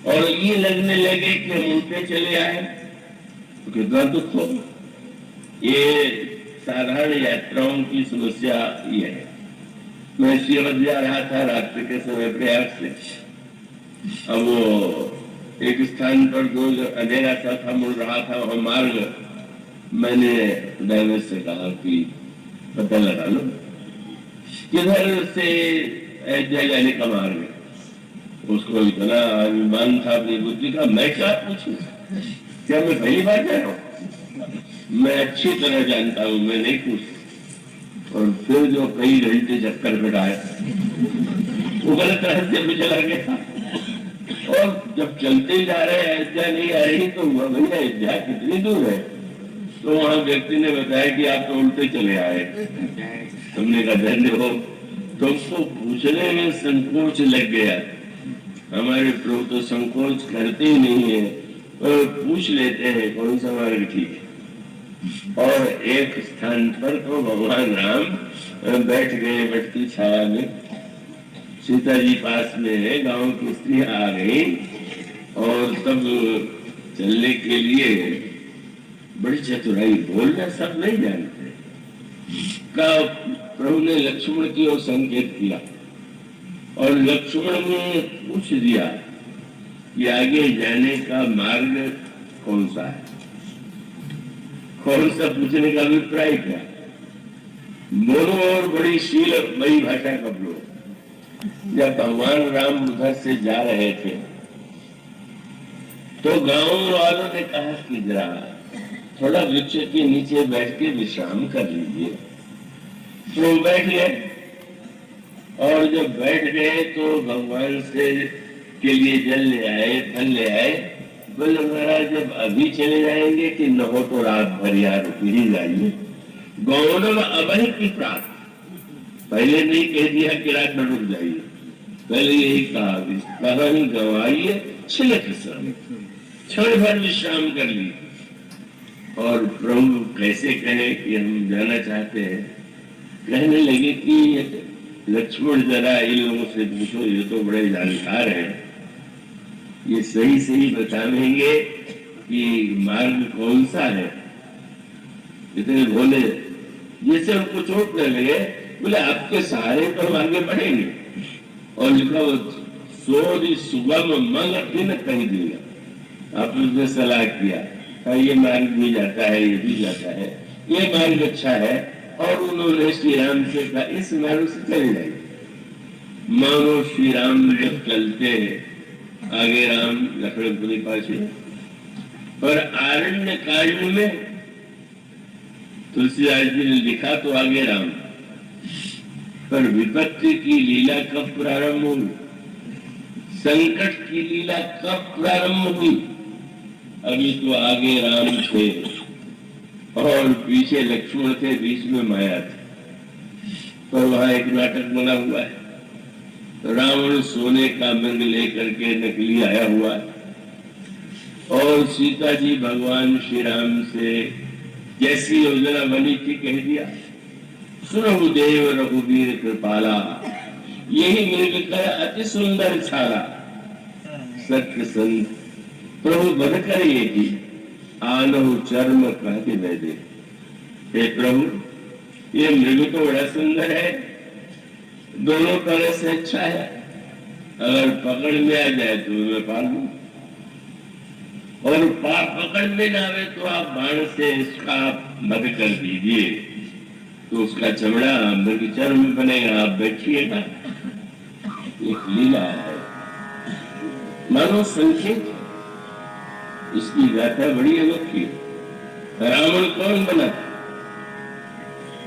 और ये लगने लगे कि हम उल्टे चले आए तो कितना दुख हो। ये साधारण यात्राओं की समस्या ये है। मैं शिवद जा रहा था रात्रि के समय प्रयाग से। अब वो एक स्थान पर जो अंधेरा सा था, मुड़ रहा था वहां मार्ग। मैंने ड्राइवर से कहा कि पता लगा लो किधर से अयोध्या जाने का मार्ग है। उसको इतना अभिमान था अपनी बुद्धि का, मैं क्या पूछूं, क्या मैं पहली बार जा रहा हूँ? मैं अच्छी तरह जानता हूँ, मैं नहीं पूछ। और फिर जो कई घंटे चक्कर बिठाए वो गलत रास्ते पे चला गया। और जब चलते जा रहे अयोध्या नहीं आ रही तो हुआ भैया अयोध्या कितनी दूर है? तो वहां व्यक्ति ने बताया कि आप तो उल्टे चले आए। तुमने कहा धन्य हो, तुमको पूछने में संकोच लग गया। हमारे प्रभु तो संकोच करते ही नहीं है, और पूछ लेते हैं कौन सा मार्ग ठीक है। और एक स्थान पर तो भगवान राम बैठ गए बैठती छाया में। सीता जी पास में है, गांव की स्त्री आ गई और तब चलने के लिए बड़ी चतुराई, बोलना सब नहीं जानते का प्रभु ने लक्ष्मण की ओर संकेत किया और लक्ष्मण ने पूछ दिया कि आगे जाने का मार्ग कौन सा है। कौन सा पूछने का अभिप्राय क्या? मोनो और बड़ी शील बड़ी भाषा का प्रयोग। जब भगवान राम उधर से जा रहे थे तो गांव वालों ने कहा कि जरा थोड़ा वृक्ष के नीचे बैठ के विश्राम कर लीजिए। तो बैठ गए, और जब बैठ गए तो भगवान से के लिए जल ले आए, फल ले आए। बोले महाराज जब अभी चले जाएंगे कि न हो तो रात भर यार रुक ही जाइए। गौरव अभय की प्राप्त, पहले नहीं कह दिया कि रात भर रुक जाइए, पहले यही कहा कहानी गवाइए छिलक श्रम, क्षण भर विश्राम कर ली। और प्रभु कैसे कहे कि हम जाना चाहते हैं? कहने लगे कि लक्ष्मण जरा इन लोगों से पूछो, ये तो बड़े जानकार हैं, ये सही सही बताएंगे कि मार्ग कौन सा है। इतने भोले, जैसे उनको चोट न लगे, बोले आपके सहारे तो हम आगे बढ़ेंगे। और लिखा सोरी सुगम मंग दिन कहीं दिया। आप उसने सलाह किया, ये मार्ग भी जाता है, ये भी जाता है, ये मार्ग अच्छा है। और उन्होंने श्री राम से कहा इस मार्ग से चले जाइए। मानो श्री राम जब चलते आगे राम लक्ष्मण के पास, पर आरण्य कांड में तुलसीदास जी ने लिखा तो आगे राम, पर विपत्ति की लीला कब प्रारंभ हुई, संकट की लीला कब प्रारंभ हुई? अभी तो आगे राम थे और पीछे लक्ष्मण थे, बीच में माया थी। पर वहां एक नाटक बना हुआ है। रावण सोने का मंग लेकर के नकली आया हुआ है और सीता जी भगवान श्री राम से जैसी योजना बनी थी कह दिया, सुनहु देव रघुवीर कृपाला, यही मृग कर अति सुंदर छाला। सत्य संत प्रभु बन कर ये आनहु चर्म कहते वैदे। हे प्रभु ये मृग तो बड़ा सुंदर है, दोनों तरह से अच्छा है, अगर पकड़ में आ जाए तो मैं पाल लूं, और पकड़ में ना आवे तो आप बाण से इसका मद कर दीजिए, तो उसका चमड़ा मृग चर्म बनेगा, आप बैठिएगा। एक लीला है, मानो संकेत, इसकी गाथा बड़ी अनोखी है। रावण कौन बना?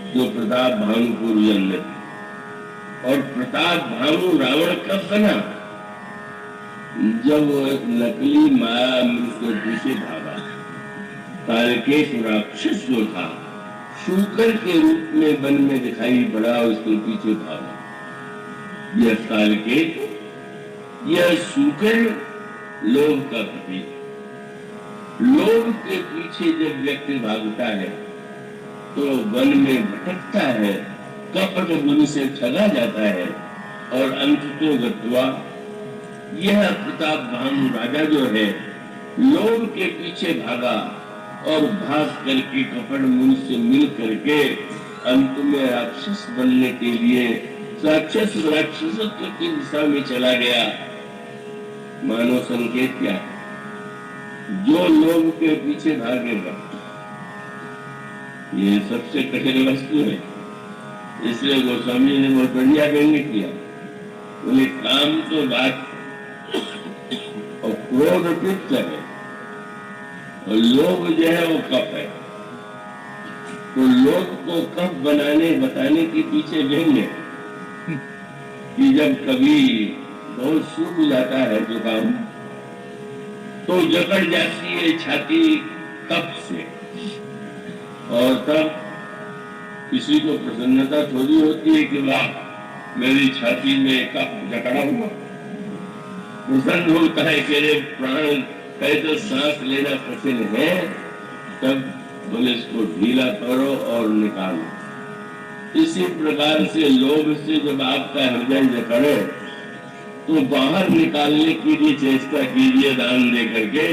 जो प्रताप भानु को जन्म, और प्रताप भानु रावण कब बना? जब वो एक नकली माया मृग के पीछे भागा। कालकेश राक्षस जो था, शूकर के रूप में वन में दिखाई पड़ा, उसके पीछे भागा। यह कालकेश, यह शूकर लोभ का प्रतीक। लोभ के पीछे जब व्यक्ति भागता है तो वन में भटकता है, कपट बुद्धि से ठगा जाता है, और अंततो गत्वा यह प्रताप भानु राजा जो है, लोभ के पीछे भागा और भाग करके कपट मुनि से मिल करके अंत में राक्षस बनने के लिए राक्षसत्व की दिशा में चला गया। मानव संकेत क्या है? जो लोभ के पीछे भागेगा, ये सबसे कठिन वस्तु है। इसलिए गोस्वामी जी ने बहुत बढ़िया व्यंग्य किया, बोले काम तो बात और क्रोध पित्त है, और लोभ जो है वो कफ है। तो लोभ को कफ बताने के पीछे व्यंग्य कि जब कभी बहुत सूख जाता है तो काम, तो जकड़ जाती है छाती कफ से, और तब किसी को प्रसन्नता थोड़ी होती है कि वाह मेरी छाती में कफ जकड़ा हुआ। प्रसन्न होता है कि रे प्राण कहे तो सांस लेना कठिन है, तब बोले इसको ढीला करो और निकालो। इसी प्रकार से लोभ से जब आपका हृदय जकड़े तो बाहर निकालने की भी चेष्टा कीजिए दान दे करके,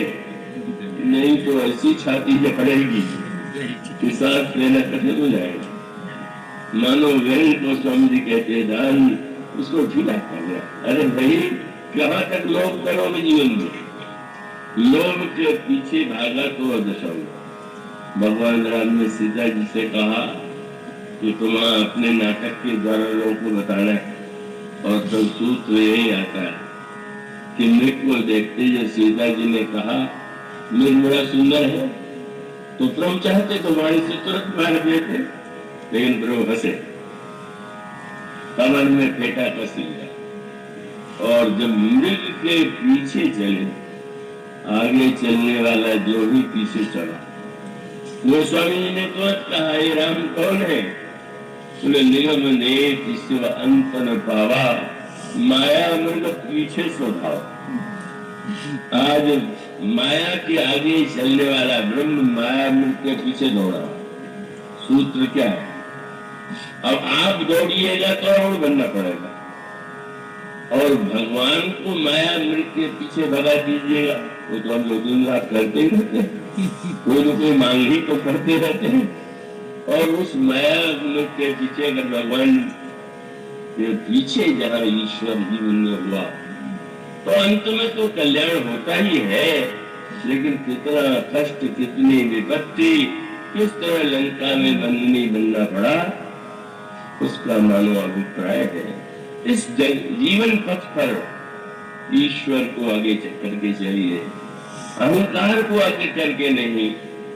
नहीं तो ऐसी छाती जकड़ेगी कि सांस लेना कठिन हो जाएगा। मानो व्यंग को स्वामी जी कहते हैं दान उसको ढीला कर दिया। अरे भाई कहाँ तक लोभ करोगे जीवन में? लोभ के पीछे भागा तो दशा हुआ। भगवान राम ने सीता जी से कहा कि तुम अपने नाटक के द्वारा लोगों को बताना है, और तो सूत्र यही आता है कि मृग को देखते जब सीता जी ने कहा मृग बड़ा सुंदर है, तो प्रभु चाहते तो वाणी से तुरंत मार देते, लेकिन प्रभु हंसे, कमर में फेंटा कस लिया, और जब मृग के पीछे चले, आगे चलने वाला जो भी पीछे चला, गोस्वामी जी ने तुरंत कहा ये राम कौन है? बोले निगम ने शिव अंत न पावा, माया मृग पीछे स्वभाव। आज माया के आगे चलने वाला ब्रह्म माया मृग के पीछे दौड़ा। सूत्र क्या है? अब आप दौड़िएगा तो और बनना पड़ेगा, और भगवान को माया मृग के पीछे भगा दीजिएगा, वो तो हम लोग दिन रात करते ही रहते हैं, कोई न कोई मांग ही तो करते रहते हैं। और उस माया मृग के पीछे अगर भगवान के पीछे जहाँ ईश्वर जीवन में हुआ तो अंत में तो कल्याण होता ही है, लेकिन कितना कष्ट, कितनी विपत्ति, किस तरह लंका में बंधनी बनना पड़ा, उसका मानो अभिप्राय है। इस जीवन पथ पर ईश्वर को आगे करके चलिए, अहंकार को आगे करके नहीं,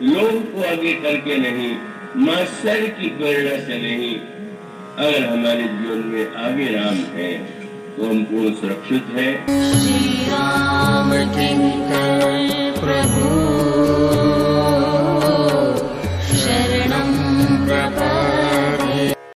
लोभ को आगे करके नहीं, मास्टर की प्रेरणा से नहीं। अगर हमारे जीवन में आगे राम है तो हम पूर्ण सुरक्षित है।